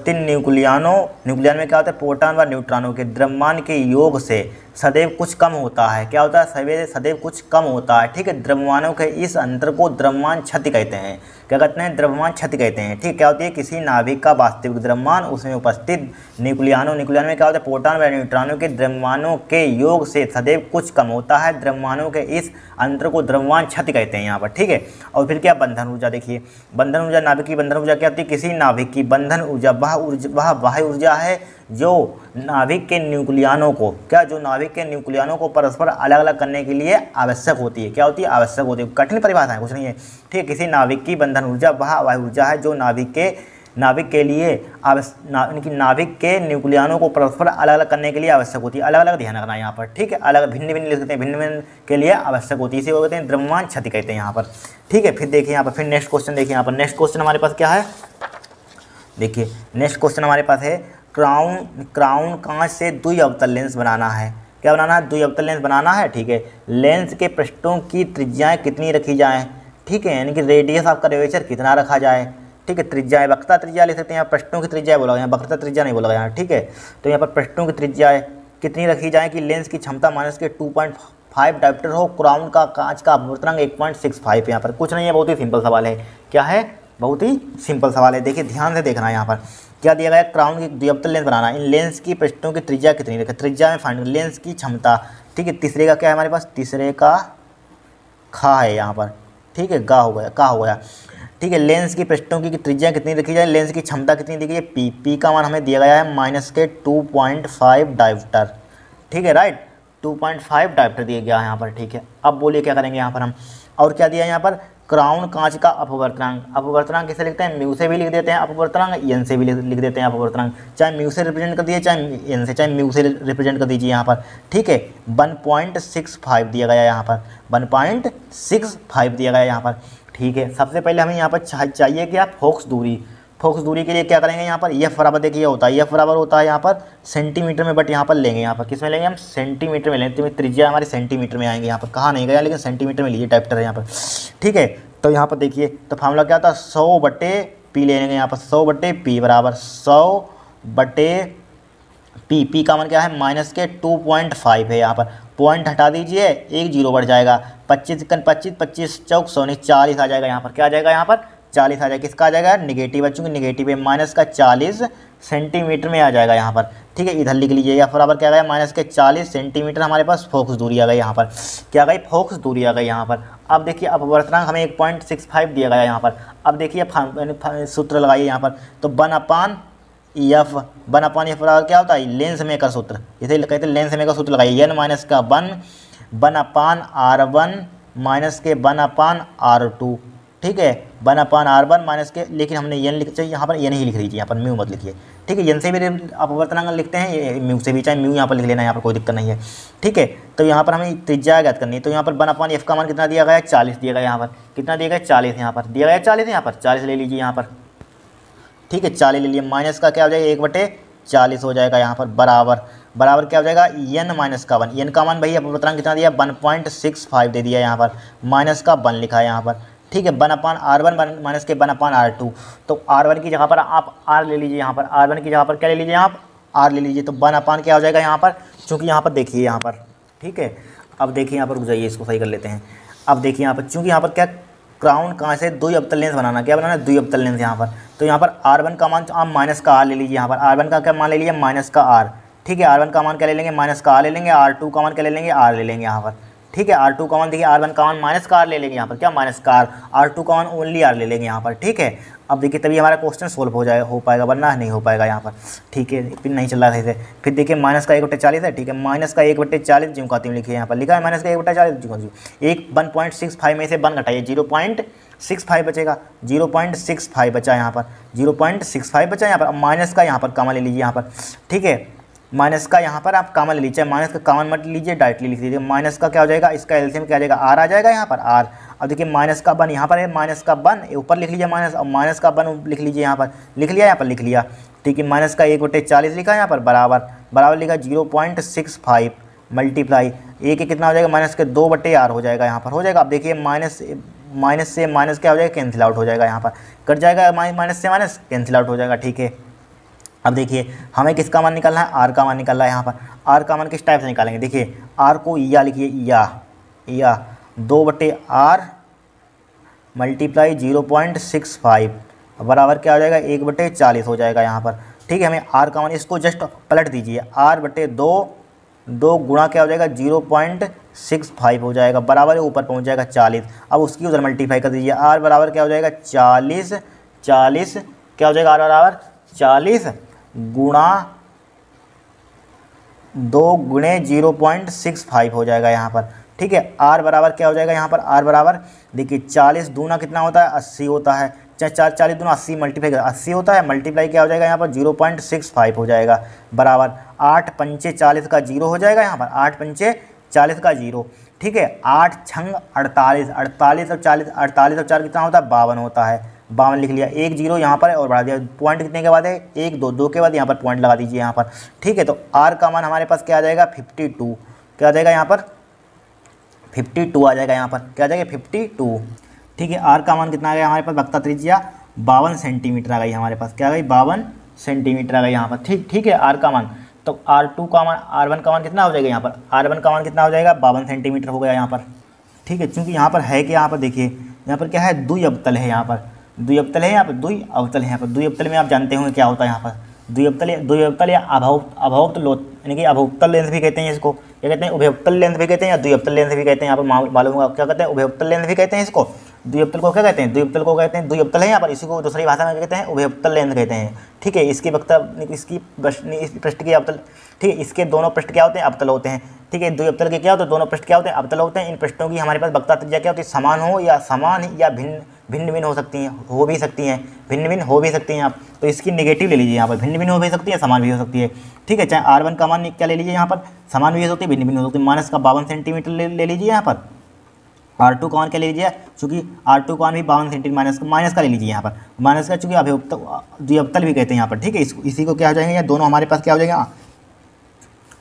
न्यूक्लियन में क्या होता है, प्रोटॉन व न्यूट्रॉनों के द्रव्यमान के योग से सदैव कुछ कम होता है। क्या होता है? सदैव कुछ कम होता है। ठीक है, द्रव्यमानों के इस अंतर को द्रव्यमान क्षति कहते हैं। क्या कहते हैं? द्रव्यमान क्षति कहते हैं। ठीक, क्या होती है? किसी नाभिक का वास्तविक द्रव्यमान उसमें उपस्थित न्यूक्लियानों में क्या होता है? प्रोटॉन व न्यूट्रॉनों के द्रव्यमानों के योग से सदैव कुछ कम होता है। द्रव्यमानों के इस अंतर को द्रव्यमान क्षति कहते हैं यहाँ पर। ठीक है, और फिर क्या? बंधन ऊर्जा। देखिए, बंधन ऊर्जा, नाभिक की बंधन ऊर्जा क्या होती है? किसी नाभिक की बंधन ऊर्जा वह बाह्य ऊर्जा है जो नाभिक के न्यूक्लियानों को परस्पर अलग अलग करने के लिए आवश्यक होती है। क्या होती है? आवश्यक होती है। कठिन परिभाषा है, कुछ नहीं है। ठीक है, किसी नाभिक की बंधन ऊर्जा वह वायु ऊर्जा है जो नाभिक के लिए नाभिक के न्यूक्लियानों को परस्पर अलग अलग करने के लिए आवश्यक होती है। अलग अलग ध्यान रखना है यहाँ पर। ठीक है, अलग भिन्न भिन्न लिख सकते हैं, भिन्न भिन्न के लिए आवश्यक होती है, इसे कहते हैं द्रव्यमान क्षति कहते हैं यहाँ पर। ठीक है, फिर देखिए यहाँ पर, फिर नेक्स्ट क्वेश्चन देखिए यहाँ पर। नेक्स्ट क्वेश्चन हमारे पास क्या है? देखिए, नेक्स्ट क्वेश्चन हमारे पास है क्राउन कांच से द्वि अवतल लेंस बनाना है। क्या बनाना है? द्वि अवतल लेंस बनाना है। ठीक है, लेंस के पृष्ठों की त्रिज्याएं कितनी रखी जाएं? ठीक है, यानी कि रेडियस ऑफ कर्वेचर कितना रखा जाए। ठीक है, त्रिज्याएं, वक्रता त्रिज्या ले सकते हैं, यहाँ पृष्ठों की त्रिज्या बोला गया, वक्रता त्रिज्या नहीं बोला गया। ठीक है, तो यहाँ पर पृष्ठों की त्रिज्याएं कितनी रखी जाए कि लेंस की क्षमता माइनस के 2.5 डायोप्टर हो। क्राउन का कांच का अपवर्तनांक 1.65। यहाँ पर कुछ नहीं है, बहुत ही सिंपल सवाल है। क्या है? बहुत ही सिंपल सवाल है। देखिए, ध्यान से देखना है यहाँ पर क्या दिया गया है? क्राउन की द्विअवतल लेंस बनाना है। इन लेंस की पृष्ठों की त्रिज्या कितनी रखे? त्रिज्या में फाइंड लेंस की क्षमता। ठीक है, तीसरे का क्या है हमारे पास? तीसरे का खा है यहाँ पर। ठीक है, का हो गया। ठीक है, लेंस की पृष्ठों की त्रिज्या कितनी रखी जाए? लेंस की क्षमता कितनी दी गई है? पी का मान हमें दिया गया है माइनस के 2.5 डायोप्टर। ठीक है, राइट, 2.5 डायोप्टर दिया गया है यहाँ पर। ठीक है, अब बोलिए क्या करेंगे यहाँ पर हम? और क्या दिया है यहाँ पर? क्राउन कांच का अपवर्तनांक किसे लिखते हैं? म्यू से भी लिख देते हैं अपवर्तनांक, एन से भी लिख देते हैं अपवर्तनांक। चाहे म्यू से रिप्रेजेंट कर दीजिए, चाहे एन से, चाहे म्यू से रिप्रेजेंट कर दीजिए यहाँ पर। ठीक है, 1.65 दिया गया यहाँ पर, 1.65 दिया गया यहाँ पर। ठीक है, सबसे पहले हमें यहाँ पर चाहिए क्या? फोकस दूरी के लिए क्या करेंगे यहाँ पर? एफ बराबर, देखिए होता है, एफ बराबर होता है यहाँ पर सेंटीमीटर में, बट यहाँ पर लेंगे, यहाँ पर किस में लेंगे हम? सेंटीमीटर में लेंगे। तो त्रिज्या हमारी सेंटीमीटर में आएंगे यहाँ पर, कहाँ नहीं गया लेकिन सेंटीमीटर में लीजिए डायोप्टर है यहाँ पर। ठीक है, तो यहाँ पर देखिए, तो फार्मूला क्या था? 100/P ले लेंगे यहाँ पर, 100/P बराबर 100/P। पी का मान क्या है? माइनस के 2.5 है यहाँ पर। पॉइंट हटा दीजिए, एक जीरो बढ़ जाएगा। 25 चौक 40 आ जाएगा यहाँ पर। क्या आ जाएगा यहाँ पर? 40 आ जाएगा। किसका आ जाएगा? निगेटिव, चूँकि निगेटिव है, माइनस का 40 सेंटीमीटर में आ जाएगा यहाँ पर। ठीक है, इधर लिख लीजिए, या बराबर क्या आ गया? माइनस के 40 सेंटीमीटर हमारे पास फोकस दूरी आ गई यहाँ पर। क्या आ गई? फोकस दूरी आ गई यहाँ पर। अब देखिए, अपवर्तनांक हमें 1.65 दिया गया यहाँ पर। अब देखिए सूत्र लगाइए यहाँ पर, तो 1/F बराबर क्या होता है? लेंस मेकर सूत्र, इसे कहते हैं लेंस मेकर सूत्र लगाइए। एन माइनस का 1/R1 माइनस के 1/R2। ठीक है, 1/R1 माइनस के, लेकिन हमने एन लिख चाहिए यहाँ पर, एन ही लिख लीजिए यहाँ पर, म्यू मत लिखिए। ठीक है, एन से भी अपवर्तनांक लिखते हैं, म्यू से भी, चाहे म्यू यहाँ पर लिख लेना, यहाँ पर कोई दिक्कत नहीं है। ठीक है, तो यहाँ पर हमें त्रिज्या ज्ञात करनी है। तो यहाँ पर 1/F का मान कितना दिया गया है? 40 दिया गया यहाँ पर। कितना दिया गया? 40 यहाँ पर दिया गया, 40 यहाँ पर, 40 ले लीजिए यहाँ पर। ठीक है, 40 ले लिए, माइनस का क्या हो जाएगा? 1/40 हो जाएगा यहाँ पर, बराबर क्या हो जाएगा? एन माइनस का 1। एन का मान भाई अपवर्तनांक कितना दिया? 1.65 दे दिया यहाँ पर, माइनस का 1 लिखा है यहाँ पर। ठीक है, 1/R1 माइनस के 1/R2। तो R1 की जगह पर आप R ले लीजिए यहाँ पर, R1 की जगह पर क्या ले लीजिए आप? R ले लीजिए। तो 1/, क्या हो जाएगा यहाँ पर? चूँकि यहाँ पर देखिए यहाँ पर, ठीक है, अब देखिए यहाँ पर, रुक जाइए, इसको सही कर लेते हैं। अब देखिए यहाँ पर, चूँकि यहाँ पर क्या क्राउन कहाँ से द्वि अवतल लेंस बनाना, क्या बनाना? द्वि अवतल लेंस यहाँ पर। तो यहाँ पर R1 का मान आप माइनस का R ले लीजिए यहाँ पर। R1 का क्या मान ले लीजिए? माइनस का R। ठीक है, R1 का मान क्या ले लेंगे? माइनस का R ले लेंगे। R2 का मान क्या ले लेंगे? R ले लेंगे यहाँ पर। ठीक है, R2 का मान देखिए, R1 का मान माइनस का R ले लेंगे यहाँ पर, क्या? माइनस का R। R2 का मान ओनली R ले लेंगे यहाँ पर। ठीक है, अब देखिए तभी हमारा क्वेश्चन सोल्व हो पाएगा, वरना नहीं हो पाएगा यहाँ पर। ठीक है, फिर नहीं चल रहा था इसे। फिर देखिए, माइनस का 1/40 है। ठीक है, माइनस का 1/40 ज्यों का त्यों लिखिए यहाँ पर, लिखा है माइनस का 1/40 ज्यों का त्यों। 1.65 में से 1 घटाइए, 0.65 बचेगा, 0.65 बचा यहाँ पर, 0.65 बचा यहाँ पर। अब माइनस का यहाँ पर कॉमन ले लीजिए यहाँ पर। ठीक है, माइनस का यहाँ पर आप कॉमन ले लीजिए, माइनस का कॉमन मत लीजिए, डायरेक्टली लिख लीजिए। माइनस का क्या हो जाएगा? इसका एलसीएम क्या आ जाएगा? R आ जाएगा यहाँ पर, R। अब देखिए, माइनस का 1 यहाँ पर है, माइनस का 1 ऊपर लिख लीजिए माइनस, अब माइनस का 1 लिख लीजिए यहाँ पर, लिख लिया यहाँ पर, लिख लिया। ठीक है, माइनस का 1/40 लिखा यहाँ पर, बराबर लिखा 0.65 मल्टीप्लाई, एक कितना हो जाएगा? माइनस के 2/R हो जाएगा यहाँ पर, हो जाएगा। अब देखिए, माइनस से माइनस क्या हो जाएगा? कैंसिल आउट हो जाएगा यहाँ पर, कट जाएगा, माइनस से माइनस कैंसिल आउट हो जाएगा। ठीक है, अब देखिए हमें किसका मान निकालना है, आर का मान निकालना है यहाँ पर। आर का मान किस टाइप से निकालेंगे, देखिए आर को या लिखिए, या 2/r मल्टीप्लाई 0.65 बराबर क्या हो जाएगा, 1/40 हो जाएगा यहाँ पर। ठीक है, हमें आर का मान, इसको जस्ट पलट दीजिए, r/2 गुणा क्या हो जाएगा 0.65 हो जाएगा, बराबर ऊपर पहुँच जाएगा 40। अब उसकी उधर मल्टीप्लाई कर दीजिए, r बराबर क्या हो जाएगा 40 क्या हो जाएगा, r बराबर 40 गुणा 2 गुणे 0.65 हो जाएगा यहाँ पर। ठीक है, r बराबर क्या हो जाएगा यहाँ पर, r बराबर देखिए 40 दूना कितना होता है 80 होता है, 40 दूना 80 मल्टीप्लाई 80 होता है, मल्टीप्लाई क्या हो जाएगा यहाँ पर 0.65 हो जाएगा, बराबर 8 पंचे 40 का 0 हो जाएगा यहाँ पर, 8 पंचे 40 का 0। ठीक है, 8 छंग 48, 48 और 40, 48 और 4 कितना होता है 52 होता है, 52 लिख लिया, 1 0 यहाँ पर और बढ़ा दिया, पॉइंट कितने के बाद है 1 2 2 के बाद यहाँ पर पॉइंट लगा दीजिए यहाँ पर। ठीक है, तो r का मान हमारे पास क्या आ जाएगा 52, क्या आ जाएगा यहाँ पर 52 आ जाएगा यहाँ पर, क्या आ जाएगा 52। ठीक है, r का मान कितना आ गया हमारे पास, वक्ता त्रिज्या 52 सेंटीमीटर आ गई हमारे पास, क्या आ गई 52 सेंटीमीटर आ गई यहाँ पर। ठीक है, r का मान, तो r2 का मान, r1 का मान कितना हो जाएगा यहाँ पर, r1 का मान कितना हो जाएगा 52 सेंटीमीटर हो गया यहाँ पर। ठीक है, क्योंकि यहाँ पर है कि यहाँ पर देखिए यहाँ पर क्या है, द्विअवतल है यहाँ पर, द्विअवतल है यहाँ पर, द्विअवतल है यहाँ पर। द्विअवतल में आप जानते होंगे क्या होता है यहाँ पर, द्विअवतल या अभवत लोत, यानी कि अभवतल लेंस भी कहते हैं इसको, क्या कहते हैं उभयवतल लेंस भी कहते हैं या द्विअवतल लेंस भी कहते हैं, यहाँ पर मालूम होगा क्या कहते हैं, उभयवतल लेंस भी कहते हैं इसको, द्विअवतल को क्या कहते हैं, द्विअवतल को कहते हैं, द्विअवतल है यहाँ पर, इसी को दूसरी भाषा में कहते हैं उभयवतल लेंस कहते हैं। ठीक है, इसकी वक्ता इसकी पृष्ठ की अवतल, ठीक है, इसके दोनों पृष्ठ क्या होते हैं अवतल होते हैं। ठीक है, द्विअवतल के क्या होते हैं, दोनों पृष्ठ क्या होते हैं अवतल होते हैं। इन पृष्ठों की हमारे पास वक्ता त्रिज्या क्या होती है, समान हो या भिन्न भिन्न हो सकती हैं, हो भी सकती हैं, भिन्न भिन्न हो भी सकती हैं आप, तो इसकी नेगेटिव ले लीजिए यहाँ पर, भिन्न भिन्न हो भी सकती है, समान भी हो सकती है। ठीक है, चाहे r1 का मान क्या ले लीजिए यहाँ पर, समान भी हो सकती है, भिन्न भिन्न हो सकती है, माइनस का 52 सेंटीमीटर ले लीजिए यहाँ पर। r2 का मान क्या ले लीजिए, चूँकि r2 का मान भी 52 सेंटीमीटर माइनस का ले लीजिए यहाँ पर, माइनस का चूँकि द्विअवतल भी कहते हैं यहाँ पर। ठीक है, इसी को क्या हो जाएंगे, या दोनों हमारे पास क्या हो जाएगा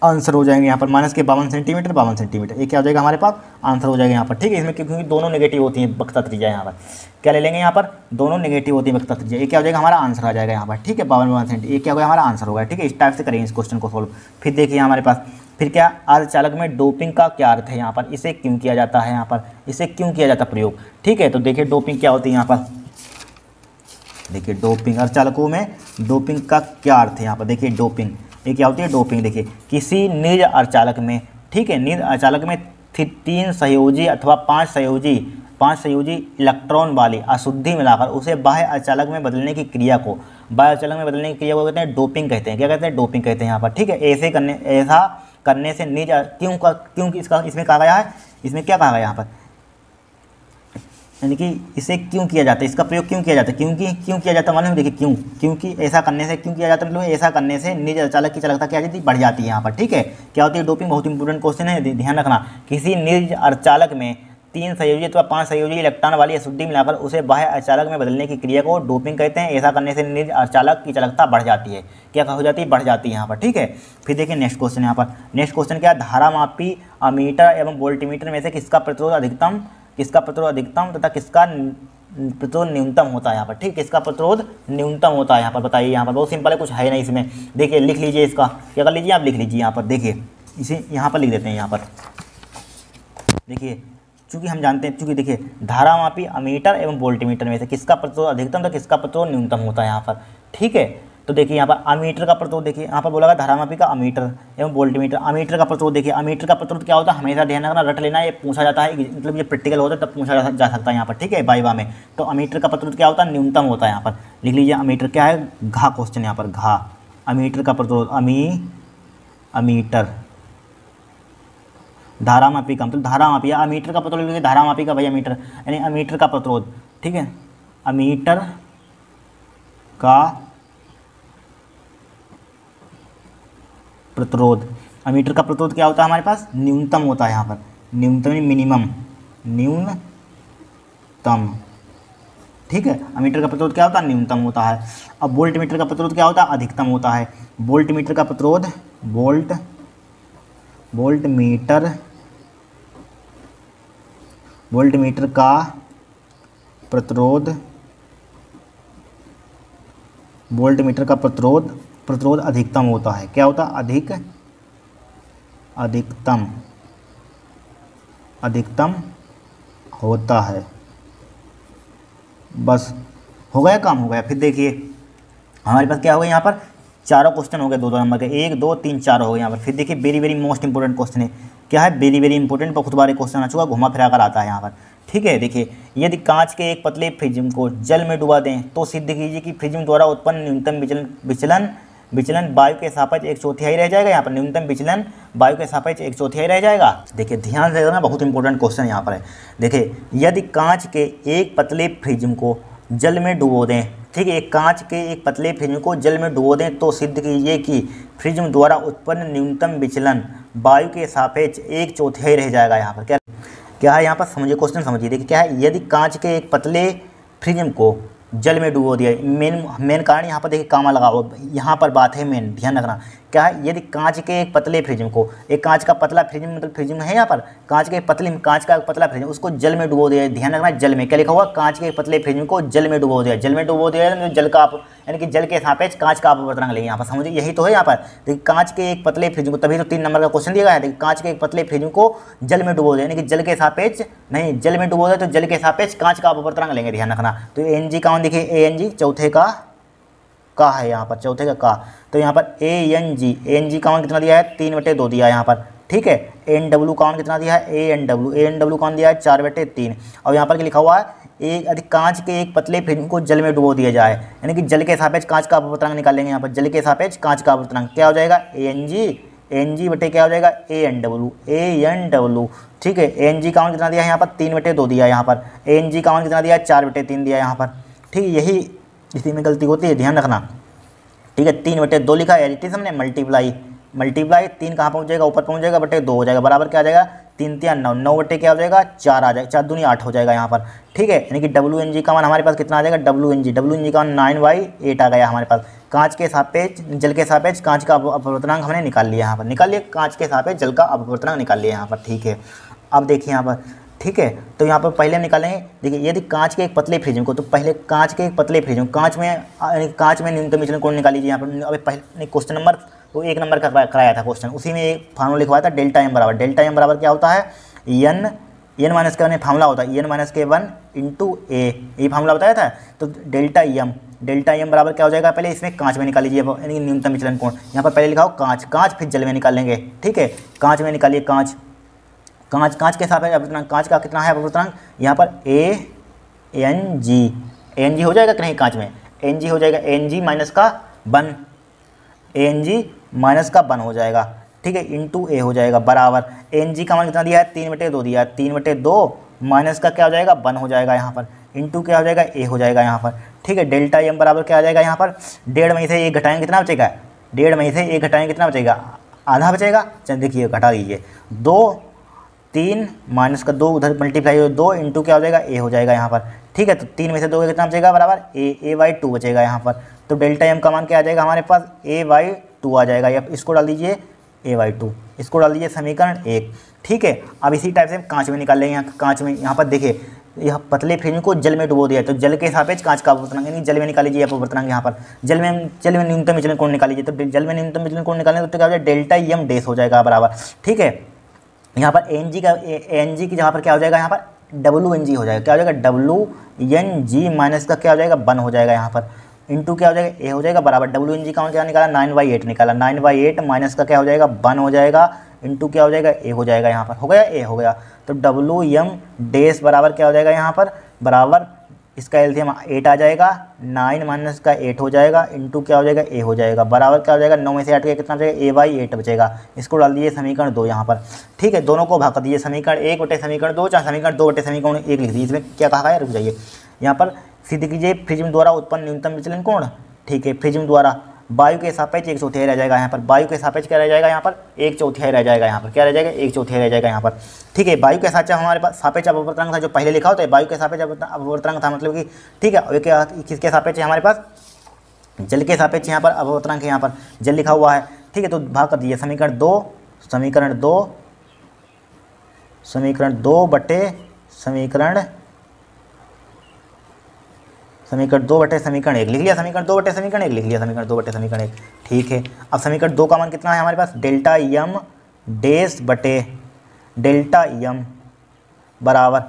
आंसर हो जाएंगे यहाँ पर, माइनस के 52 सेंटीमीटर, ये क्या हो जाएगा हमारे पास आंसर हो जाएगा यहाँ पर। ठीक है, इसमें क्योंकि दोनों नेगेटिव होती हैं वक्ता त्रिज्या, यहाँ पर क्या ले लेंगे, यहाँ पर दोनों नेगेटिव होती है वक्ता त्रिज्या, ये क्या हो जाएगा हमारा आंसर आ जाएगा यहाँ पर। ठीक है, 52 सेंटीमीटर, ये क्या होगा हमारा आंसर होगा। ठीक है, इस टाइप से करेंगे इस क्वेश्चन को सोल्व। फिर देखिए हमारे पास फिर क्या, अर्धचालक में डोपिंग का क्या अर्थ है यहाँ पर, इसे क्यों किया जाता है यहाँ पर, इसे क्यों किया जाता है प्रयोग। ठीक है, तो देखिए डोपिंग क्या होती है यहाँ पर, देखिए डोपिंग, अर्धचालकों में डोपिंग का क्या अर्थ है यहाँ पर। देखिए डोपिंग, ये क्या होती है डोपिंग, देखिए किसी निज अर्धचालक में, ठीक है, निज अर्धचालक में 3 सहयोजी अथवा 5 सहयोजी इलेक्ट्रॉन वाली अशुद्धि मिलाकर उसे बाह्य अर्धचालक में बदलने की क्रिया को, बाह्य अर्धचालक में बदलने की क्रिया को कहते हैं डोपिंग कहते हैं। क्या कहते हैं, डोपिंग कहते हैं यहाँ पर। ठीक है, ऐसा करने से निज क्यों इसका इसमें कहा गया है, इसमें क्या कहा गया यहाँ पर, यानी कि इसे क्यों किया जाता है, इसका प्रयोग क्यों किया जाता है, क्यों किया जाता है मालूम है, देखिए क्योंकि ऐसा करने से क्यों किया जाता है, मतलब ऐसा करने से निज अर्धचालक की चालकता क्या जाती है, बढ़ जाती है यहाँ पर। ठीक है, क्या होती है डोपिंग, बहुत इंपॉर्टेंट क्वेश्चन है, ध्यान रखना। किसी निज अर्धचालक में 3 सहयोजी अथवा 5 सहयोजी इलेक्ट्रॉन वाली अशुद्धि मिलाकर उसे बाह्य अर्धचालक में बदलने की क्रिया को डोपिंग कहते हैं। ऐसा करने से निज अर्धचालक की चालकता बढ़ जाती है, क्या हो जाती है, बढ़ जाती है यहाँ पर। ठीक है, फिर देखिए नेक्स्ट क्वेश्चन यहाँ पर, नेक्स्ट क्वेश्चन क्या है, धारामापी अमीटर एवं वोल्टमीटर में से किसका प्रतिरोध अधिकतम तथा किसका प्रतिरोध न्यूनतम होता है यहाँ पर। ठीक, किसका प्रतिरोध न्यूनतम होता है यहाँ पर, बताइए। यहाँ पर बहुत सिंपल है, कुछ है नहीं इसमें। देखिए लिख लीजिए, इसका क्या कर लीजिए आप, लिख लीजिए यहाँ पर। देखिए इसे यहाँ पर लिख देते हैं यहाँ पर। देखिए चूँकि हम जानते हैं, चूँकि देखिए धारामापी अमीटर एवं वोल्टमीटर में से किसका प्रतिरोध अधिकतम तथा किसका प्रतिरोध न्यूनतम होता है यहाँ पर। ठीक है, तो देखिए यहाँ पर अमीटर का प्रतिरोध, देखिए यहाँ पर बोला गया धारामापी का अमीटर एवं वोल्टमीटर। अमीटर का प्रतिरोध, देखिए अमीटर का प्रतिरोध क्या होता है, हमेशा ध्यान रखना, रट लेना, ये पूछा जाता है, मतलब ये प्रैक्टिकल होता है तब पूछा जा सकता है यहाँ पर। ठीक है, वाइवा में। तो अमीटर का प्रतिरोध क्या होता है, न्यूनतम होता है यहाँ पर। लिख लीजिए अमीटर क्या है, घा क्वेश्चन यहाँ पर, घा अमीटर का प्रतिरोध, अमीटर धारामापी का, मतलब धारामापी या अमीटर का प्रतिरोध लिखिए, धारामापी का भैया मीटर, यानी अमीटर का प्रतिरोध। ठीक है, अमीटर का प्रतिरोध, अमीटर का प्रतिरोध क्या होता है हमारे पास, न्यूनतम होता है यहाँ पर, न्यूनतम मिनिमम, न्यूनतम। ठीक है, अमीटर का प्रतिरोध क्या होता है, न्यूनतम होता है। अब वोल्टमीटर का प्रतिरोध क्या होता है, अधिकतम होता है। वोल्टमीटर का प्रतिरोध, वोल्टमीटर का प्रतिरोध प्रतिरोध अधिकतम होता है। क्या होता है? अधिकतम होता है। बस हो गया, काम हो गया। फिर देखिए हमारे पास क्या हो गया, यहाँ पर चारों क्वेश्चन हो गए 2-2 नंबर के, 1 2 3 4 हो गए यहाँ पर। फिर देखिए very very most important question है। क्या है? वेरी वेरी इंपॉर्टेंट, बहुत बार क्वेश्चन आ चुका, घुमा फिरा कर आता है यहाँ पर। ठीक है, देखिए यदि कांच के एक पतले प्रिज्म को जल में डुबा दें तो सिद्ध कीजिए कि प्रिज्म द्वारा उत्पन्न न्यूनतम विचलन वायु के सापेक्ष 1/4 रह जाएगा। यहाँ पर न्यूनतम विचलन वायु के सापेक्ष 1/4 रह जाएगा। देखिए ध्यान से देखना, बहुत इंपॉर्टेंट क्वेश्चन यहाँ पर है। देखिए यदि कांच के एक पतले प्रिज्म को जल में डुबो दें, ठीक है, कांच के एक पतले प्रिज्म को जल में डुबो दें तो सिद्ध कीजिए कि प्रिज्म द्वारा उत्पन्न न्यूनतम विचलन वायु के सापेक्ष 1/4 रह जाएगा। यहाँ पर क्या है? यहाँ पर समझिए, क्वेश्चन समझिए। देखिए क्या है, यदि कांच के एक पतले प्रिज्म को जल में डुबो दिया, मेन कारण यहाँ पर देखिए कामा लगाओ, यहाँ पर बात है मेन, ध्यान रखना। क्या है? यदि कांच के एक पतले प्रिज्म को, एक कांच का पतला प्रिज्म, मतलब प्रिज्म है यहाँ पर, कांच का पतला प्रिज्म, उसको जल में डुबो दिया। ध्यान रखना, जल में क्या लिखा हुआ? कांच के एक पतले प्रिज्म को जल में डुबो दिया। जल में डुबो दिया मतलब जल का, यानी कि जल के सापेक्ष कांच का अपवर्तनांक लेंगे। यहाँ पर समझिए, यही तो है यहाँ पर। देखिए कांच के एक पतले प्रिज्म को, तभी तो 3 नंबर का क्वेश्चन दिया गया है। देखिए कांच के एक पतले प्रिज्म को जल में डुबो दिया, यानी कि जल के सापेक्ष नहीं, जल में डुबो दिया तो जल के सापेक्ष कांच का अपवर्तनांक लेंगे। ध्यान रखना। तो एन का मान देखिए, ANG चौथे का है यहाँ पर, चौथे का। तो यहाँ पर ANG का मान कितना दिया है? 3/2 दिया है यहाँ पर। ठीक है, NW का मान कितना दिया है? ANW का मान दिया है 4/3। और यहाँ पर क्या लिखा हुआ है? यदि कांच के एक पतले प्रिज्म को जल में डुबो दिया जाए, यानी कि जल के सापेक्ष कांच का अपवर्तनांक निकालेंगे। यहाँ पर जल के सापेक्ष कांच का अपवर्तनांक क्या हो जाएगा? ANG बटे क्या हो जाएगा? ANW। ठीक है, ANG का मान कितना दिया है यहाँ पर? 3/2 दिया है यहाँ पर। ANG का मान कितना दिया है? 4/3 दिया है यहाँ पर। ठीक है, यही इसी में गलती होती है, ध्यान रखना। ठीक है, 3/2 लिखा है, एडिटिव हमने, मल्टीप्लाई 3 कहाँ पहुँच जाएगा? ऊपर पहुँच जाएगा, बटे 2 हो जाएगा, बराबर क्या आ जाएगा? 3 3 9, 9 बटे क्या हो जाएगा? 4 आ जाएगा, 4 दूनी 8 हो जाएगा यहाँ पर। ठीक है, यानी कि WNG का मान हमारे पास कितना आ जाएगा? WNG का मान 9/8 आ गया हमारे पास। कांच के सापेक्ष, जल के सापेक्ष कांच का अपवर्तनांक हमने निकाल लिया यहाँ पर, निकाल लिया, कांच के सापेक्ष जल का अपवर्तनांक निकाल लिया यहाँ पर। ठीक है, अब देखिए यहाँ पर, ठीक है, तो यहाँ पर पहले हम निकालेंगे। देखिए यदि कांच के एक पतले प्रिज्म को, तो पहले कांच के एक पतले प्रिज्म, कांच में न्यूनतम विचलन कोण निकाल लीजिए। यहाँ पर अभी पहले क्वेश्चन नंबर तो 1 नंबर का कराया था क्वेश्चन, उसी में एक फार्मूला लिखवाया था, डेल्टा एम बराबर क्या होता है? एन माइनस का फार्मूला होता है n-1 इंटू ए, ये फार्मूला बताया था। तो डेल्टा एम बराबर क्या हो जाएगा? पहले इसमें कांच में निकाल लीजिए, यानी न्यूनतम विचलन कोण। यहाँ पर पहले लिखा हो कांच, फिर जल में निकाल लेंगे। ठीक है, कांच में निकालिए, कांच के सापेक्ष अपवर्तनांक, कांच का कितना है अपवर्तनांक? यहाँ पर ANG हो जाएगा कि नहीं? कांच में ANG हो जाएगा, ANG माइनस का 1 हो जाएगा। ठीक है, इंटू ए हो जाएगा, बराबर ANG का मान कितना दिया है? 3/2 दिया है, 3/2 माइनस का क्या हो जाएगा? 1 हो जाएगा यहाँ पर, इंटू क्या हो जाएगा? ए हो जाएगा यहाँ पर। ठीक है, डेल्टा एम बराबर क्या आ जाएगा यहाँ पर? 1.5 में से 1 घटाएंगे कितना बचेगा? 1.5 में से 1 घटाएंगे कितना बचेगा? आधा बचेगा। चलिए देखिए, घटा दीजिए, 2 3 माइनस का 2 उधर मल्टीप्लाई हो, 2 इंटू क्या हो जाएगा? ए हो जाएगा यहाँ पर। ठीक है, तो 3 में से 2 कितना बचेगा? बराबर A/2 बचेगा यहाँ पर। तो डेल्टा एम का मान क्या आ जाएगा हमारे पास? A/2 आ जाएगा। या इसको डाल दीजिए A/2, इसको डाल दीजिए समीकरण 1। ठीक है, अब इसी टाइप से हम कांच में निकाल लेंगे। यहाँ कांच में, यहाँ पर देखिए, यह पतले प्रिज्म को जल में डुबो दिया है, तो जल के सापेक्ष कांच का अपवर्तनांक, यानी जल में निकाल लीजिए अपवर्तनांक। यहाँ पर जल में न्यूनतम विचलन कोण निकाल लीजिए। तो जल में न्यूनतम विचलन कोण निकालेंगे तो क्या हो जाएगा? डेल्टा एम डैश हो जाएगा, बराबर। ठीक है, यहाँ पर ANG की जहाँ पर क्या हो जाएगा? यहाँ पर WNG हो जाएगा। क्या हो जाएगा? WNG माइनस का क्या हो जाएगा? 1 हो जाएगा यहाँ पर, इंटू क्या हो जाएगा? ए हो जाएगा, बराबर WNG का क्या निकाला? 9/8 निकाला, 9/8 माइनस का क्या हो जाएगा? 1 हो जाएगा, इंटू क्या हो जाएगा? ए हो जाएगा यहाँ पर। हो गया, ए हो गया। तो WM डैश बराबर क्या हो जाएगा यहाँ पर? बराबर इसका एलसीएम 8 आ जाएगा, 9 माइनस का 8 हो जाएगा, इंटू क्या हो जाएगा? ए हो जाएगा, बराबर क्या हो जाएगा? 9 में से 8 का कितना बचेगा? A/8 बचेगा। इसको डाल दीजिए समीकरण 2 यहाँ पर। ठीक है, दोनों को भाग कर दीजिए, समीकरण 1 बटे समीकरण 2, चाहे समीकरण 2 बटे समीकरण 1 लिख दीजिए। इसमें क्या कहा है? रुक जाइए, यहाँ पर सिद्ध कीजिए प्रिज्म द्वारा उत्पन्न न्यूनतम विचलन कोण। ठीक है, प्रिज्म द्वारा वायु के सापेक्ष 1/4 रह जाएगा यहाँ पर, वायु के सापेक्ष क्या रह जाएगा यहाँ पर? 1/4 रह जाएगा यहाँ पर। क्या रह जाएगा? 1/4 रह जाएगा यहाँ पर। ठीक है, वायु के सापेक्ष हमारे पास सापेक्ष अपवर्तनांक था, जो पहले लिखा होता है, वायु के सापेक्ष अपवर्तनांक था, मतलब कि ठीक है, किसके सापेक्ष है हमारे पास? जल के सापेक्ष यहाँ पर अपवर्तनांक है, यहाँ पर जल लिखा हुआ है। ठीक है, तो भाग कर दीजिए समीकरण 2 बटे समीकरण समीकरण 2 बटे समीकरण 1 लिख लिया, समीकरण 2 बटे समीकरण 1 लिख लिया, समीकरण 2 बटे समीकरण 1, ठीक है। अब समीकरण 2 का मान कितना है हमारे पास, डेल्टा यम डैश बटे डेल्टा यम बराबर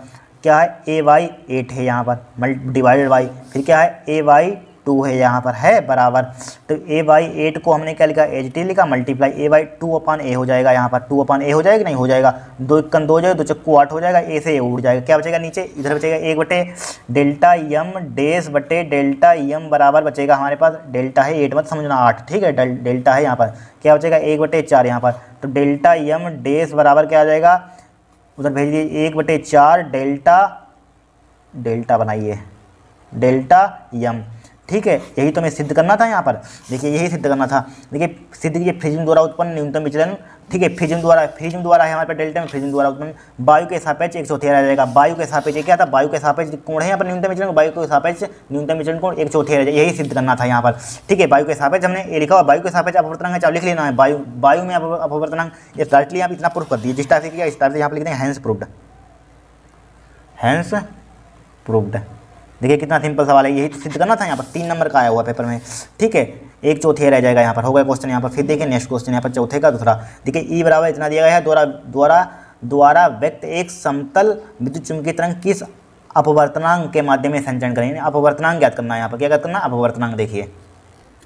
क्या है, ए वाई 8 है यहाँ पर डिवाइडेड बाई, फिर क्या है ए वाई 2 है यहाँ पर, है बराबर, तो ए बाई 8 को हमने क्या लिखा, एच टी लिखा, मल्टीप्लाई ए बाई 2 अपान ए हो जाएगा यहाँ पर, 2 अपान ए हो जाएगा, नहीं हो जाएगा, 2 1 2 हो जाएगा, 2 चक्कू 8 हो जाएगा, ए से ए उड़ जाएगा, क्या बचेगा नीचे, इधर बचेगा 1 बटे डेल्टा यम डैश बटे डेल्टा यम बराबर बचेगा हमारे पास, डेल्टा है 8 मत समझना 8, ठीक है, डेल्टा है यहाँ पर, क्या बचेगा 1 बटे 4 यहाँ पर, तो डेल्टा यम डैश बराबर क्या आ जाएगा, उधर भेज दिए 1 बटे 4 डेल्टा बनाइए डेल्टा यम, ठीक है। यही तो हमें सिद्ध करना था यहाँ पर, देखिए यही सिद्ध करना था, देखिए सिद्ध कीजिए फ्रीजिंग द्वारा उत्पन्न न्यूनतम विचलन, ठीक है, फ्रीजिंग द्वारा है हमारे पास डेल्टा में, फ्रीजिंग द्वारा उत्पन्न वायु के सापेक्ष 1/4 रह जाएगा, वायु के सापेक्ष क्या था, वायु के सापेक्ष कोण है यहाँ पर न्यूनतम विचलन, वायु के सापेक्ष न्यूनतम विचलन कोण 1/4 रह जाएगा, यही सिद्ध करना था यहाँ पर, ठीक है। वायु के सापेक्ष हमने ये लिखा हुआ, वायु के सापेक्ष अपवर्तनांक चाहे लिख लेना है, वायु में अपवर्तनांक, ये डायरेक्टली आप इतना प्रूफ कर दिए, जिस टाइप से किया इस टाइप से यहाँ पर लिख देंगे हैंस प्रूव्ड, देखिए कितना सिंपल सवाल है, यही तो सिद्ध करना था यहाँ पर, 3 नंबर का आया हुआ पेपर में, ठीक है, 1/4 रह जाएगा यहाँ पर, हो गया क्वेश्चन यहाँ पर। फिर देखिए नेक्स्ट क्वेश्चन यहाँ पर चौथे का दूसरा, देखिए ई बराबर इतना दिया गया है, द्वारा व्यक्त एक समतल विद्युत चुंबकीय तरंग किस अपवर्तनांक के माध्यम में संचरण करेंगे, अपवर्तनांक ज्ञात करना है यहाँ पर, क्या ज्ञात करना, अपवर्तनांक, देखिए,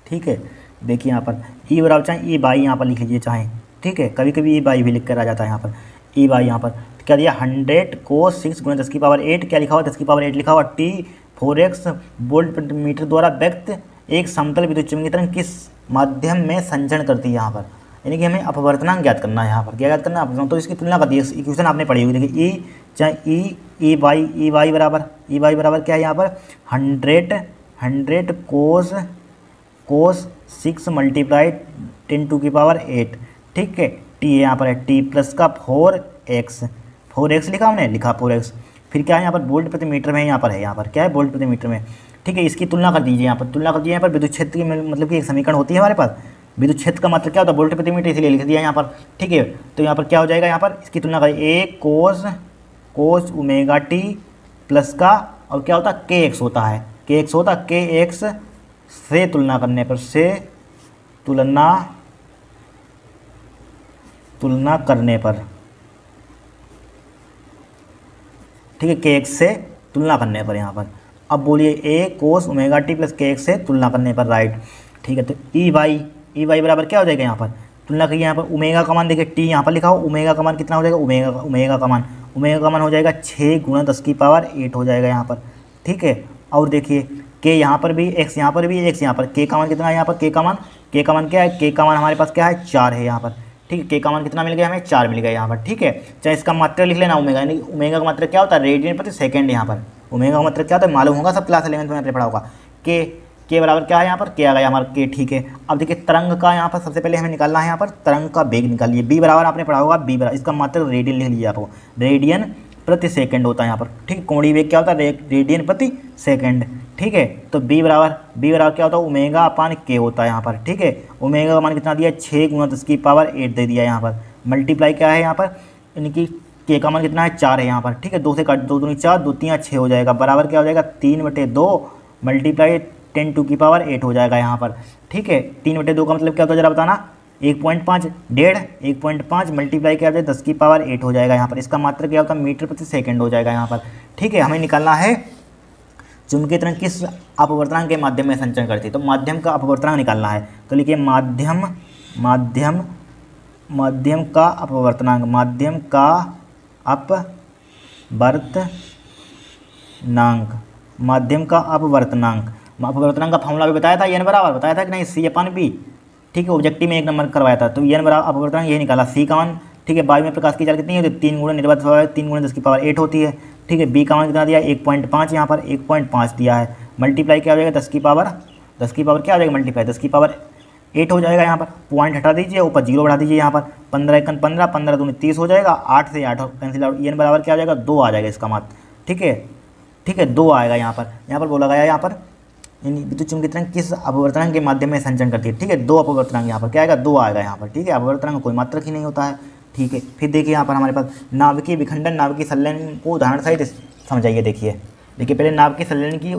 ठीक है, देखिए यहाँ पर ई बराबर चाहे ई बाई यहाँ पर लिख लीजिए चाहे, ठीक है, कभी कभी ई बाई भी लिख कर आ जाता है यहाँ पर, ई बाई यहाँ पर क्या दिया 100 cos 6 गुणा 10⁸, क्या लिखा हुआ 10⁸ लिखा हुआ, टी 4x वोल्ट प्रति मीटर द्वारा व्यक्त एक समतल विद्युत चुंबकीय तरंग किस माध्यम में संचरण करती है यहाँ पर, यानी कि हमें अपवर्तनांक ज्ञात करना है यहाँ पर, क्या ज्ञात करना है, तो इसकी तुलना कर दी, इक्वेशन आपने पढ़ी हुई, देखिए ई चाहे ई वाई बराबर क्या है यहाँ पर 100 cos 6 मल्टीप्लाई 10⁸, ठीक है, टी यहाँ पर है टी प्लस का 4x लिखा हमने, लिखा 4x, फिर क्या है यहाँ पर वोल्ट प्रति मीटर में, यहाँ पर क्या है वोल्ट प्रति मीटर में, ठीक है। इसकी तुलना कर दीजिए यहाँ पर, विद्युत क्षेत्र की मतलब कि एक समीकरण होती है हमारे पास, विद्युत क्षेत्र का मात्रा क्या होता है, वोल्ट प्रति मीटर, इसलिए लिख दिया यहाँ पर, ठीक है। तो यहाँ पर क्या हो जाएगा, यहाँ पर इसकी तुलना करें, ए कोस ओमेगा टी प्लस का, और क्या होता है kx होता है, kx से तुलना करने पर, तुलना करने पर, ठीक है, kx से तुलना करने पर यहाँ पर, अब बोलिए A cos omega T plus kx से तुलना करने पर, राइट, ठीक है। तो ई वाई बराबर क्या हो जाएगा यहाँ पर, तुलना करिए यहाँ पर, ओमेगा का मान देखिए टी यहाँ पर लिखा हो, ओमेगा का मान कितना हो जाएगा, ओमेगा का मान हो जाएगा 6 गुणा 10⁸ हो जाएगा यहाँ पर, ठीक है। और देखिए के यहाँ पर भी, एक्स यहाँ पर भी, एक्स यहाँ पर, के का मान कितना है यहाँ पर, के का मान क्या है, के का मान हमारे पास क्या है 4 है यहाँ पर, ठीक है, के का मान कितना मिल गया हमें, 4 मिल गया यहाँ पर, ठीक है। चाहे इसका मात्रा लिख लेना ओमेगा, यानी ओमेगा का मात्रा क्या होता है, रेडियन प्रति सेकंड, यहाँ पर ओमेगा का मात्रा क्या होता है मालूम होगा, सब क्लास 11 में आपने पढ़ा होगा, के बराबर क्या है यहाँ पर, के आ गया हमारा के, ठीक है। अब देखिए तरंग का यहाँ पर सबसे पहले हमें निकालना है, यहाँ पर तरंग का वेग निकालिए, बी बराबर आपने पढ़ा होगा, बी बराबर इसका मात्रा रेडियन लिख लीजिए आपको, रेडियन प्रति सेकंड होता है यहाँ पर, ठीक, कोणीय वेग क्या होता है, रेडियन प्रति सेकंड, ठीक है। तो बी बराबर क्या होता है, ओमेगा अपान के होता है यहाँ पर, ठीक है। ओमेगा का मान कितना दिया, 6 गुणा 10⁸ दे दिया यहाँ पर, मल्टीप्लाई क्या है यहाँ पर, यानी कि के का मान कितना है 4 है यहाँ पर, ठीक है, 2 से काट 2 दूनी 4, 2 3 6 हो जाएगा, बराबर क्या हो जाएगा 3/2 मल्टीप्लाई 10⁸ हो जाएगा यहाँ पर, ठीक है। 3/2 का मतलब क्या होता है जरा बताना, 1.5 मल्टीप्लाई क्या हो जाए 10⁸ हो जाएगा यहाँ पर, इसका मात्रा क्या होता है मीटर प्रति सेकंड हो जाएगा यहाँ पर, ठीक है। हमें निकालना है चुंबकीय तरंग किस अपवर्तनांक के माध्यम में संचरण करती है, तो माध्यम का अपवर्तनांक निकालना है, तो लिखिए माध्यम का अपवर्तनांक, अपवर्तनांक का फॉर्मूला भी बताया था, एन बराबर बताया था कि नहीं, C/B, ठीक है, ऑब्जेक्टिव में 1 नंबर करवाया था, तो एन बराबर अपवर्तनांक यही निकाला, सी का मान, ठीक है, वायु में प्रकाश की चाल कितनी होती है, 3 गुणा निर्वात 3 गुणा 10⁸ होती है, ठीक है। बी का मान कितना दिया 1.5, यहाँ पर 1.5 दिया है, मल्टीप्लाई क्या हो जाएगा 10 की पावर क्या हो जाएगा, मल्टीप्लाई 10⁸ हो जाएगा यहाँ पर, पॉइंट हटा दीजिए, ऊपर 0 बढ़ा दीजिए यहाँ पर, 15 × 15 15 दूनी 30 हो जाएगा, 8 से 8 कैंसिल आउट, एन बराबर क्या हो जाएगा 2 आ जाएगा इसका मात्र, ठीक है 2 आएगा यहाँ पर बोला गया यहाँ पर विद्युत चुंबकीय तरंग किस अपवर्तनांक के माध्यम में संचरण करती है, ठीक है, 2 अपवर्तनांक यहाँ पर क्या आएगा 2 आएगा यहाँ पर, ठीक है। अपवर्तनांक कोई मात्रक ही नहीं होता है, ठीक है। फिर देखिए यहाँ पर हमारे पास नाभिकीय विखंडन, नाभिकीय संलयन को उदाहरण सहित समझाइए, देखिए पहले नाभिकीय संलयन की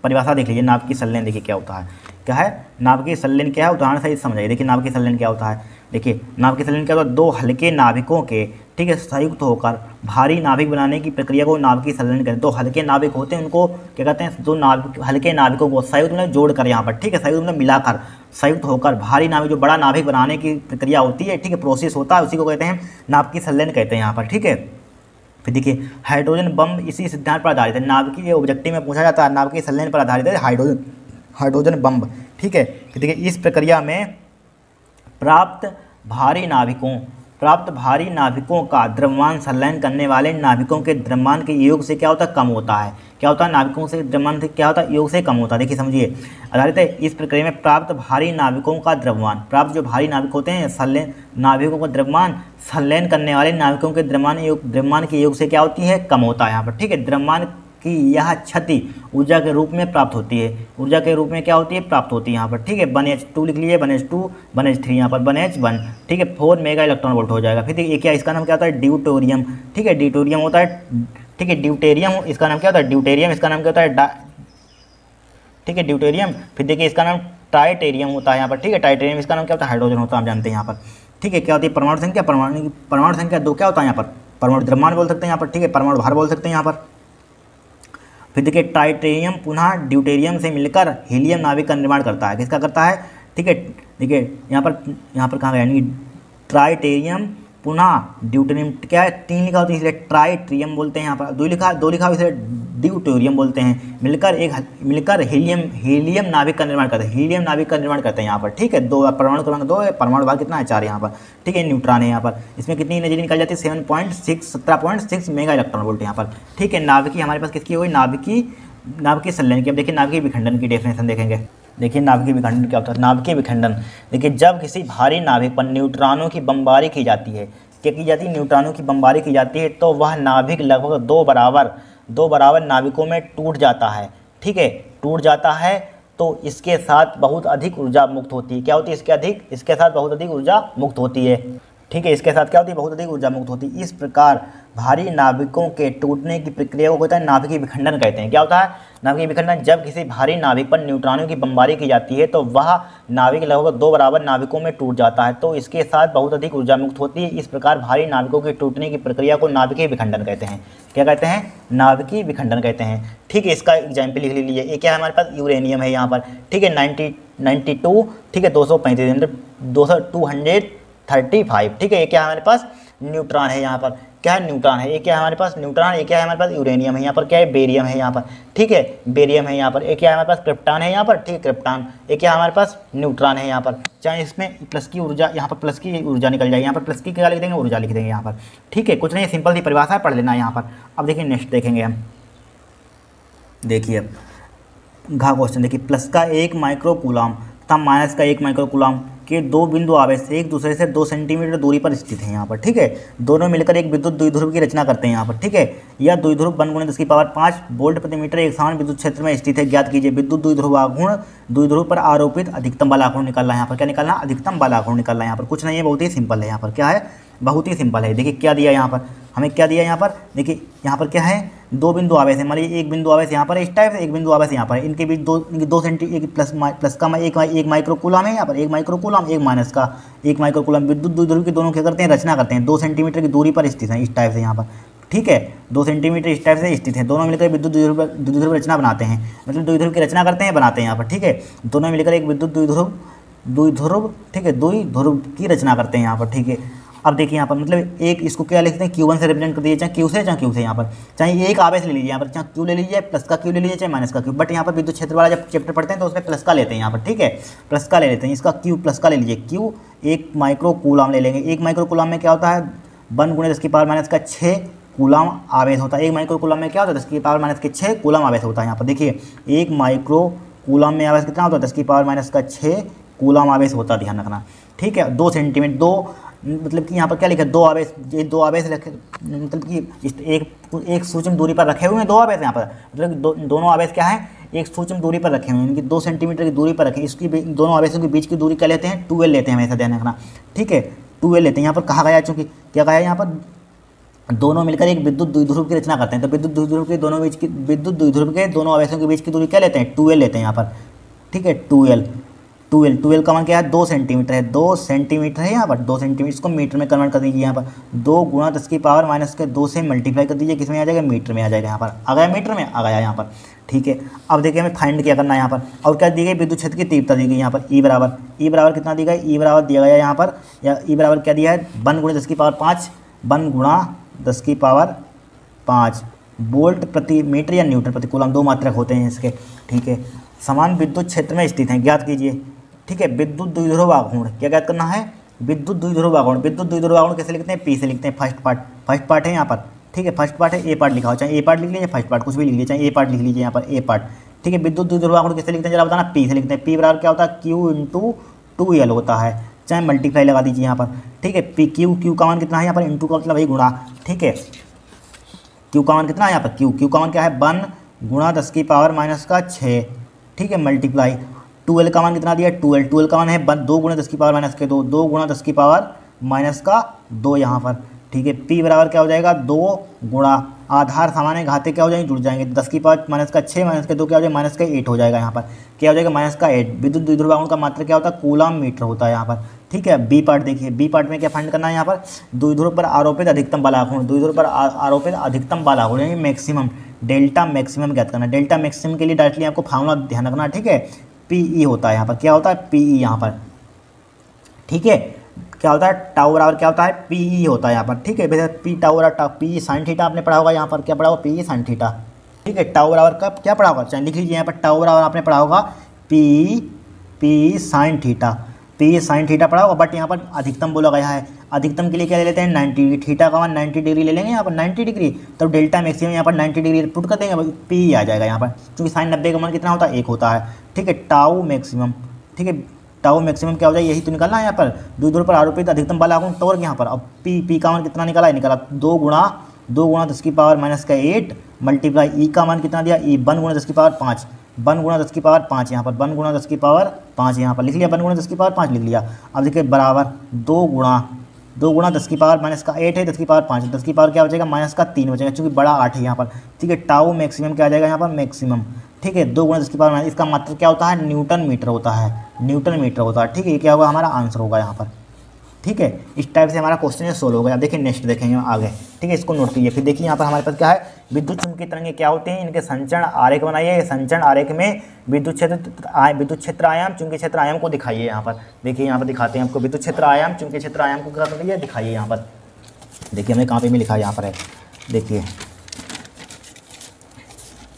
परिभाषा देख लीजिए, नाभिकीय संलयन देखिए क्या होता है, क्या है नाभिकीय संलयन क्या है, उदाहरण से समझाइए। देखिए नाभिकीय संलयन क्या होता है, देखिए नाभिकीय संलयन क्या होता है, दो हल्के नाभिकों के ठीक है संयुक्त होकर भारी नाभिक बनाने की प्रक्रिया को नाभिकीय संलयन कहते हैं। दो हल्के नाभिक होते हैं उनको क्या कहते हैं, दो हल्के नाभिकों को संयुक्त में जोड़कर यहाँ पर ठीक है, संयुक्त में मिलाकर संयुक्त होकर भारी नाभिक जो बड़ा नाभिक बनाने की प्रक्रिया होती है ठीक है, प्रोसेस होता है, उसी को कहते हैं नाभिकीय संलयन कहते हैं यहाँ पर ठीक है। फिर देखिए हाइड्रोजन बम इसी सिद्धांत पर आधारित है, नाभिकीय ऑब्जेक्टिव में पूछा जाता है, नाभिकीय संलयन पर आधारित है हाइड्रोजन बम ठीक है। फिर देखिए इस प्रक्रिया में प्राप्त भारी नाभिकों का द्रव्यमान संलयन करने वाले नाभिकों के द्रव्यमान के योग से क्या होता है, कम होता है। क्या होता है, नाभिकों से द्रव्यमान से क्या होता है, योग से कम होता है। देखिए समझिए, आधारित है इस प्रक्रिया में प्राप्त भारी नाभिकों का द्रव्यमान, प्राप्त जो भारी नाभिक होते हैं संलयन नाभिकों का द्रव्यमान संलयन करने वाले नाभिकों के द्रव्यमान के योग से क्या होती है, कम होता है यहाँ पर ठीक है। द्रव्यमान कि यह क्षति ऊर्जा के रूप में प्राप्त होती है, ऊर्जा के रूप में क्या होती है, प्राप्त होती है यहाँ पर ठीक है। 1H2 लिख लीजिए, 1H2 1H3 यहाँ पर 1H1 ठीक है, 4 मेगा इलेक्ट्रॉन वोल्ट हो जाएगा। फिर देखिए क्या इसका नाम क्या होता है, ड्यूटेरियम ठीक है, ड्यूटेरियम होता है ठीक है, ड्यूटेरियम इसका नाम क्या होता है, ड्यूटेरियम इसका नाम क्या होता है ठीक है, ड्यूटेरियम। फिर देखिए इसका नाम ट्राइटेरियम होता है यहाँ पर ठीक है, ट्राइटेरियम इसका नाम क्या होता है, हाइड्रोजन होता है, आप जानते हैं यहाँ पर ठीक है। क्या होती है परमाणु संख्या, परमाणु संख्या 2 क्या होता है यहाँ पर, परमाणु द्रव्यमान बोल सकते हैं यहाँ पर ठीक है, परमाणु भार बोल सकते हैं यहाँ पर। फिर देखिए ट्राइटेरियम पुनः ड्यूटेरियम से मिलकर हीलियम नाभिक का निर्माण करता है, किसका करता है ठीक है। देखिए यहाँ पर कहाँ गया, यानी ट्राइटेरियम पुनः ड्यूटेरियम क्या है, 3 लिखा होता है इसलिए ट्राइट्रियम बोलते हैं यहाँ पर, 2 लिखा हुआ इसलिए ड्यूटेरियम बोलते हैं। मिलकर हीलियम नाभिक का निर्माण करते हैं, हीलियम नाभिक का निर्माण करते हैं यहाँ पर ठीक है। 2 परमाणु क्रमांक 2 है, परमाणु भार कितना है 4 यहाँ पर ठीक है, न्यूट्रॉन है यहाँ पर। इसमें कितनी एनर्जी निकल जाती है 17.6 मेगा इलेक्ट्रॉन वोल्ट यहाँ पर ठीक है। नाभिकीय हमारे पास किसकी होगी, नाभिकीय संलयन की। अब देखिए नाभिकीय विखंडन की डेफिनेशन देखेंगे। देखिए नाभिकीय विखंडन क्या होता है, नाभिकीय विखंडन देखिए जब किसी भारी नाभिक पर न्यूट्रॉनों की बमबारी की जाती है, क्या की जाती है, न्यूट्रॉनों की बमबारी की जाती है, तो वह नाभिक लगभग दो बराबर नाभिकों में टूट जाता है ठीक है, टूट जाता है। तो इसके साथ बहुत अधिक ऊर्जा मुक्त होती है, क्या होती है इसके साथ बहुत अधिक ऊर्जा मुक्त होती है ठीक है, इसके साथ क्या होती है, बहुत अधिक ऊर्जा मुक्त होती है। इस प्रकार भारी नाभिकों के टूटने की प्रक्रिया को कहते हैं नाभिकीय विखंडन कहते हैं। क्या होता है नाभिकीय विखंडन, जब किसी भारी नाभिक पर न्यूट्रॉनों की बमबारी की जाती है तो वह नाभिक लगभग 2 बराबर नाभिकों में टूट जाता है, तो इसके साथ बहुत अधिक ऊर्जा मुक्त होती है। इस प्रकार भारी नाभिकों के टूटने की प्रक्रिया को नाभिकीय विखंडन कहते हैं। क्या कहते हैं, नाभिकीय विखंडन कहते हैं ठीक है। इसका एग्जाम्पल लिख लीजिए, ये क्या है हमारे पास, यूरेनियम है यहाँ पर ठीक है, 92 ठीक है, 235 ठीक है। ये क्या है हमारे पास, न्यूट्रॉन है यहाँ पर, क्या है न्यूट्रॉन है, ये क्या है हमारे पास न्यूट्रॉन, ये क्या है हमारे पास यूरेनियम है, यहाँ पर क्या है बेरियम है यहाँ पर ठीक है, बेरियम है यहाँ पर। ये क्या है हमारे पास, क्रिप्टॉन है यहाँ पर ठीक है, क्रिप्टॉन। ये क्या है हमारे पास, न्यूट्रॉन है यहाँ पर। चाहे इसमें प्लस की ऊर्जा, यहाँ पर प्लस की ऊर्जा निकल जाएगी, यहाँ पर प्लस की क्या लिख देंगे, ऊर्जा लिख देंगे यहाँ पर ठीक है। कुछ नहीं, सिंपल सी परिभाषा पढ़ लेना यहाँ पर। अब देखिए नेक्स्ट देखेंगे हम, देखिए अब घा क्वेश्चन देखिए, प्लस का 1 माइक्रोकूलम तथा माइनस का 1 माइक्रोकूलम के 2 बिंदु आवेश एक दूसरे से 2 सेंटीमीटर दूरी पर स्थित हैं यहाँ पर ठीक है। दोनों मिलकर एक विद्युत द्विध्रुव की रचना करते हैं यहाँ पर ठीक है। यह द्विध्रुव 1×10⁵ वोल्ट प्रति मीटर एक समान विद्युत क्षेत्र में स्थित है। ज्ञात कीजिए विद्युत द्विध्रुव पर आरोपित अधिकतम बल आघूर्ण निकालना है। यहाँ पर क्या निकालना, अधिकतम बल आघूर्ण निकालना है। यहाँ पर कुछ नहीं है, बहुत ही सिंपल है। यहाँ पर क्या है, बहुत ही सिंपल है। देखिए क्या दिया यहाँ पर, हमें क्या दिया यहाँ पर, देखिए यहाँ पर क्या है, 2 बिंदु आवेश है। मान लीजिए एक बिंदु आवेश यहाँ पर इस टाइप से, एक बिंदु आवेश यहाँ पर, इनके बीच 2 सेंटीमीटर प्लस का 1 माइक्रोकूलम है यहाँ पर, 1 माइक्रोकूलम, 1 माइनस का 1 माइक्रोकूलम। विद्युत द्विध्रुव के दोनों क्या करते हैं, रचना करते हैं। 2 सेंटीमीटर की दूरी पर स्थित है इस टाइप से यहाँ पर ठीक है, 2 सेंटीमीटर इस टाइप से स्थित है। दोनों मिलकर विद्युत द्विध्रुव रचना बनाते हैं, मतलब द्विध्रुव की रचना करते हैं, बनाते हैं यहाँ पर ठीक है। दोनों मिलकर एक विद्युत द्विध्रुव ठीक है, द्विध्रुव की रचना करते हैं यहाँ पर ठीक है। अब देखिए यहाँ पर मतलब एक इसको क्या लिखते हैं, Q1 से रिप्रेजेंट कर दीजिए, चाहे Q से चाहे Q से। यहाँ पर चाहे एक आवेश ले लीजिए, यहाँ पर चाहे Q ले लीजिए, प्लस का Q ले लीजिए, चाहे माइनस का Q। बट यहाँ पर विद्युत क्षेत्र वाला जब चैप्टर पढ़ते हैं तो उसमें प्लस का लेते हैं यहाँ पर ठीक है, प्लस का ले लेते हैं। इसका Q प्लस का ले लीजिए, Q 1 माइक्रोकूलम ले लेंगे। 1 माइक्रोकूलम में क्या होता है, 1×10⁻⁻6 कूलम आवेश होता है। 1 माइक्रोकूलम में क्या होता है, 10⁻⁻6 कूलम आवेश होता है। यहाँ पर देखिए 1 माइक्रोकूलम में आवेश कितना होता है, 10⁻⁻6 कूलम आवेश होता है, ध्यान रखना ठीक है। 2 सेंटीमीटर, 2 मतलब कि यहाँ पर क्या लिखा है, 2 आवेश, ये 2 आवेश रखे, मतलब कि एक सूक्ष्म दूरी पर रखे हुए हैं 2 आवेश यहाँ पर, मतलब दोनों आवेश क्या है, एक सूक्ष्म दूरी पर रखे हुए हैं, इनकी 2 सेंटीमीटर की दूरी पर रखें। इसकी दोनों आवेशों के बीच की दूरी क्या लेते हैं, 2L लेते हैं, हमेशा ध्यान रखना ठीक है, 2L लेते हैं। यहाँ पर कहा गया, चूँकि क्या कहा है यहाँ पर, दोनों मिलकर एक विद्युत द्विध्रुव की रचना करते हैं। तो विद्युत द्विध्रुव के दोनों बीच की विद्युत द्विध्रुव के दोनों आवेशों के बीच की दूरी क्या लेते हैं, 2L लेते हैं यहाँ पर, ठीक है। 2L का मान क्या है, 2 सेंटीमीटर है, 2 सेंटीमीटर है यहाँ पर, 2 सेंटीमीटर, इसको मीटर में कन्वर्ट कर दीजिए यहाँ पर, 2 गुणा 10 की पावर माइनस के 2 से मल्टीप्लाई कर दीजिए, किसमें आ जाएगा, मीटर में आ जाएगा यहाँ पर, आ गया मीटर में, आ गया यहाँ पर, ठीक है। अब देखिए हमें फाइंड क्या करना है यहाँ पर, और क्या दी गई, विद्युत क्षेत्र की तीव्रता दी गई यहाँ पर, ई बराबर कितना दी गई, ई बराबर दिया गया यहाँ पर, या ई बराबर क्या दिया है, 1 गुणा 10 की पावर 5, 1 गुणा 10 की पावर 5 वोल्ट प्रति मीटर या न्यूटन प्रति कूलम, 2 मात्रक होते हैं इसके, ठीक है। समान विद्युत क्षेत्र में स्थित हैं, ज्ञात कीजिए, ठीक है। विद्युत द्विध्रुव आघूर्ण क्या ज्ञात करना है, विद्युत द्विध्रुव आघूर्ण, विद्युत द्विध्रुव आघूर्ण कैसे लिखते हैं, पी से लिखते हैं, फर्स्ट पार्ट है यहाँ पर, ठीक है, फर्स्ट पार्ट है, ए पार्ट लिखा हो, चाहे ए पार्ट लिख लीजिए, फर्स्ट पार्ट कुछ भी लिख लीजिए, चाहे ए पार्ट लिख लीजिए यहाँ पर, ए पार्ट, ठीक है। विद्युत द्विध्रुव आघूर्ण कैसे लिखते हैं जरा बताना, पी से लिखते हैं, पी बराबर क्या होता है, क्यू इंटू 2L होता है, चाहे मल्टीप्लाई लगा दीजिए यहाँ पर, ठीक है। पी क्यू का मान कितना है यहाँ पर, इंटू का मतलब वही गुणा, ठीक है। क्यू का मान कितना है यहाँ पर, क्यू का मान क्या है, 1 गुणा 10 की पावर माइनस का 6, ठीक है, मल्टीप्लाई 2L का मान कितना दिया, 2L का मान है 2 गुणा 10 की पावर माइनस के 2, 2 गुणा 10 की पावर माइनस का 2 यहाँ पर, ठीक है। P बराबर क्या हो जाएगा, 2 गुणा आधार सामान्य घाते क्या हो जाएंगे, जुड़ जाएंगे, 10 की पावर माइनस का 6 माइनस के 2 क्या हो जाएगा, माइनस का 8 हो जाएगा यहाँ पर, क्या हो जाएगा, माइनस का 8। विद्युत द्विध्रुव आघूर्ण का मात्रक क्या होता है, कूलम मीटर होता है यहाँ पर, ठीक है। बी पार्ट देखिए, बी पार्ट में क्या फाइंड करना है यहाँ पर, द्विध्रुव पर आरोपित अधिकतम बल आघूर्ण, द्विध्रुव पर आरोपित अधिकतम बल आघूर्ण यानी मैक्सिमम, डेल्टा मैक्सिमम ज्ञात करना। डेल्टा मैक्सिमम के लिए डायरेक्टली आपको फार्मूला ध्यान रखना, ठीक है। PE होता है यहाँ पर, क्या होता है, PE यहाँ पर, ठीक है। क्या होता है, टाउ बराबर क्या होता है, PE होता है यहाँ पर, ठीक है। वैसे पी टाउ बराबर PE साइन थीटा आपने पढ़ा होगा यहाँ पर, क्या पढ़ा होगा, PE साइन थीटा, ठीक है। टाउ बराबर का क्या पढ़ा होगा, चाहे लिख लीजिए यहाँ पर, टाउ बराबर आपने पढ़ा होगा PE sine theta, PE sine theta पढ़ा होगा, बट यहाँ पर अधिकतम बोला गया है, अधिकतम के लिए क्या ले लेते हैं, 90 डिग्री, थीटा का मान 90 डिग्री ले लेंगे यहाँ पर, 90 डिग्री, तब डेल्टा मैक्सिमम यहाँ पर 90 डिग्री पुट कर देंगे, PE आ जाएगा यहाँ पर, क्योंकि साइन 90 का मान कितना होता है, 1 होता है, ठीक है। टाउ मैक्सिमम, ठीक है, टाउ मैक्सिमम क्या हो जाए, यही तो निकालना है यहाँ पर, द्विध्रुव पर आरोपित अधिकतम बल आघूर्ण टॉर्क यहाँ पर। अब पी का मान कितना निकाला है, निकाला 2 गुणा 10 की पावर माइनस का 8 मल्टीप्लाई ई का मान कितना दिया, ई 1 गुणा 10 की पावर 5, 1 गुणा 10 की पावर 5 यहाँ पर, 1 गुणा 10 की पावर 5 यहाँ पर लिख लिया, 1 गुणा 10 की पावर 5 लिख लिया। अब देखिए बराबर 2 गुणा 10 की पावर माइनस का 8 है, 10 की पावर 5, 10 की पावर क्या हो जाएगा, माइनस का 3 हो जाएगा, क्योंकि बड़ा 8 है यहाँ पर, ठीक है। टाउ मैक्सिमम क्या आ जाएगा यहाँ पर, मैक्सिमम, ठीक है, 2 गुणा 10 की पावर माइनस, इसका मात्रक क्या होता है, न्यूटन मीटर होता है, न्यूटन मीटर होता है, ठीक है। ये क्या होगा, हमारा आंसर होगा यहाँ पर, ठीक है। इस टाइप से हमारा क्वेश्चन ये सोल्व हो गया। अब देखिए नेक्स्ट देखेंगे आगे, ठीक है, इसको नोट कीजिए। फिर देखिए यहाँ पर हमारे पास क्या है, विद्युत चुम्बकीय तरंगे क्या होते हैं, इनके संचरण आरेख बनाइए, संचरण आरेख में विद्युत क्षेत्र आयाम चुंबकीय क्षेत्र आयाम को दिखाइए। यहाँ पर देखिए, यहाँ पर दिखाते हैं आपको, विद्युत क्षेत्र आयाम चुंबकीय क्षेत्र आयाम को क्या करिए, दिखाइए यहाँ पर। देखिए हमने कॉपी में लिखा है यहाँ पर है, देखिए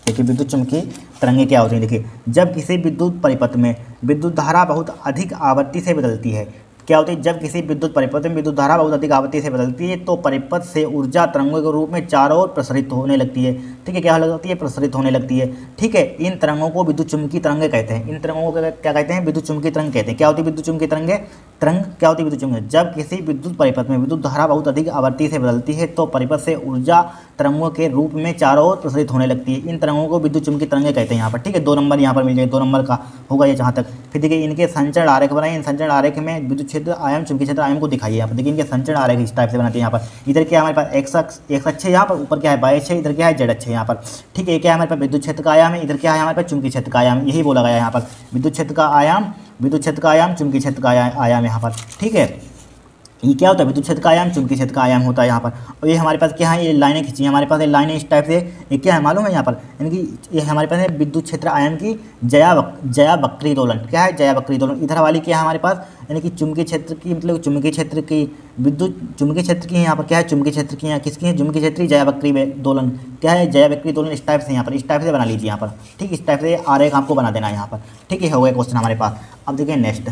विद्युत चुम्बकीय तरंगे क्या होती हैं। देखिए जब किसी विद्युत परिपथ में विद्युत धारा बहुत अधिक आवृत्ति से बदलती है, क्या होती है, जब किसी विद्युत परिपथ में विद्युत धारा बहुत अधिक आवृत्ति से बदलती है तो परिपथ से ऊर्जा तरंगों के रूप में चारों ओर प्रसारित होने लगती है, ठीक है। क्या होती है, प्रसारित होने लगती है, ठीक है। इन तरंगों को विद्युत चुम्बकीय तरंगे कहते हैं, इन तरंगों को क्या कहते हैं, विद्युत चुम्बकीय तरंग कहते हैं। क्या होती है विद्युत चुम्बकीय तरंगे, तरंग क्या होती है विद्युत चुम्बकीय, जब किसी विद्युत परिपथ में विद्युत धारा बहुत अधिक आवृत्ति से बदलती है तो परिपथ से ऊर्जा तरंगों के रूप में चारों ओर प्रसारित होने लगती है, इन तरंगों को विद्युत चुम्बकीय तरंगे कहते हैं यहाँ पर, ठीक है। 2 नंबर यहाँ पर मिल जाएगा, 2 नंबर का होगा ये जहाँ तक। फिर देखिए इनके संचरण आरेख बनाए, इन संचरण आरेख में विद्युत क्षेत्र आयाम चुम्बकीय क्षेत्र आयाम को दिखाइए। यहाँ पर देखिए इनके संचरण आरेख इस टाइप से बनाते हैं। यहाँ पर इधर क्या है हमारे पास एक्स अक्ष है, यहाँ पर ऊपर क्या है वाई अक्ष है, इधर क्या है जेड अक्ष है यहाँ पर, ठीक है। क्या है हमारे पास विद्युत क्षेत्र का आयाम है, इधर क्या है हमारे पास चुम्बकीय क्षेत्र का आयाम, यही बोला गया यहाँ पर, विद्युत क्षेत्र का आयाम चुम्बकीय क्षेत्र का आयाम यहाँ पर, ठीक है। ये क्या होता है, विद्युत क्षेत्र का आयाम चुम्बकीय क्षेत्र का आयाम होता है यहाँ पर। और ये हमारे पास क्या है, ये लाइनें खींची हैं हमारे पास, ये लाइनें इस टाइप से, ये क्या है मालूम है यहाँ पर, यानी कि ये हमारे पास है विद्युत क्षेत्र आयाम की जया वक्री दोलन, क्या है जया वक्री दोलन। इधर वाली क्या है हमारे पास, यानी कि चुम्बकीय क्षेत्र की, मतलब चुम्बकीय क्षेत्र की विद्युत चुम्बकीय क्षेत्र की यहाँ पर क्या है, चुम्बकीय क्षेत्र की यहाँ किसकी है, चुम्बकीय क्षेत्र जया वक्री दोलन, क्या है जया वक्री दोलन। इस टाइप से यहाँ पर, इस टाइप से बना लीजिए यहाँ पर, ठीक, इस टाइप से आरेख आपको बना देना है यहाँ पर, ठीक है। हो गया क्वेश्चन हमारे पास। अब देखिए नेक्स्ट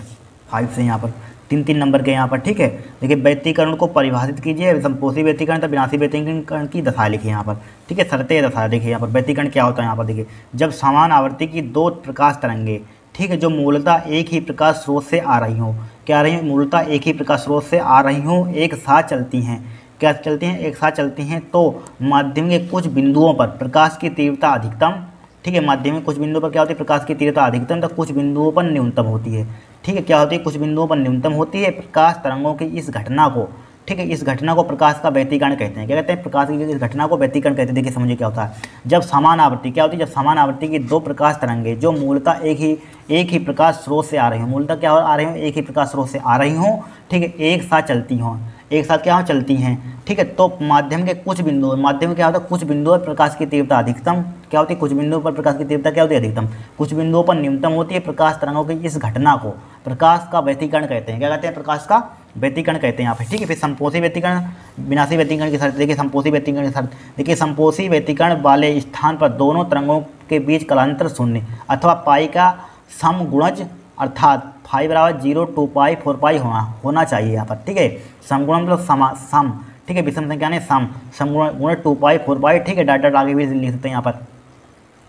5 से यहाँ पर 3 नंबर के यहाँ पर, ठीक है। देखिए व्यतिकरण को परिभाषित कीजिए, समपोषी व्यतिकरण तथा विनाशी व्यतिकरण की दशा लिखिए यहाँ पर, ठीक है, शर्तें दशा। देखिए यहाँ पर व्यतिकरण क्या होता है, यहाँ पर देखिए जब समान आवृत्ति की 2 प्रकाश तरंगे, ठीक है, जो मूलतः एक ही प्रकाश स्रोत से आ रही हों, क्या आ रही हैं, मूलतः एक ही प्रकाश स्रोत से आ रही हों, एक साथ चलती हैं, क्या चलती हैं, एक साथ चलती हैं, तो माध्यम के कुछ बिंदुओं पर प्रकाश की तीव्रता अधिकतम, ठीक है, माध्यम में कुछ बिंदुओं पर क्या होती है, प्रकाश की तीव्रता अधिकतम तो कुछ बिंदुओं पर न्यूनतम होती है, ठीक है। क्या होती है, कुछ बिंदुओं पर न्यूनतम होती है। प्रकाश तरंगों की इस घटना को ठीक है। इस घटना को प्रकाश का व्यतिकरण कहते हैं। क्या कहते हैं? प्रकाश की इस घटना को व्यतिकरण कहते हैं। देखिए समझिए क्या होता है। जब समान आवृत्ति क्या होती है? जब समान आवृत्ति की दो प्रकाश तरंगे जो मूलतः एक ही प्रकाश स्रोत से आ रही हूँ, मूलतः क्या आ रही हूँ? एक ही प्रकाश स्रोत से आ रही हूँ, ठीक है, एक साथ चलती हूँ, एक साथ क्या चलती हैं, ठीक है। तो माध्यम के कुछ बिंदुओं, माध्यम में क्या होता है? कुछ बिंदुओं पर प्रकाश की तीव्रता अधिकतम क्या होती है? कुछ बिंदुओं पर प्रकाश की तीव्रता क्या होती है? अधिकतम। कुछ बिंदुओं पर न्यूनतम होती है। प्रकाश तरंगों की इस घटना को प्रकाश का व्यतिकरण कहते हैं। क्या कहते हैं? प्रकाश का व्यतिकरण कहते हैं यहाँ पे, ठीक है। फिर संपोषी व्यतिकरण, विनाशी व्यतिकरण की शर्त देखिए। संपोषी व्यतिकरण की शर्त देखिए। संपोषी व्यतिकरण वाले स्थान पर दोनों तरंगों के बीच कालांतर शून्य अथवा पाई का समगुणज अर्थात फाई बराबर 0, 2 पाई 4 पाई होना चाहिए यहाँ पर, ठीक है। समगुण मतलब सम, ठीक है। विषम संख्या ने सम, समगुण 2 पाई 4 पाई, ठीक है। डॉट आगे भी लिख सकते हैं यहाँ पर,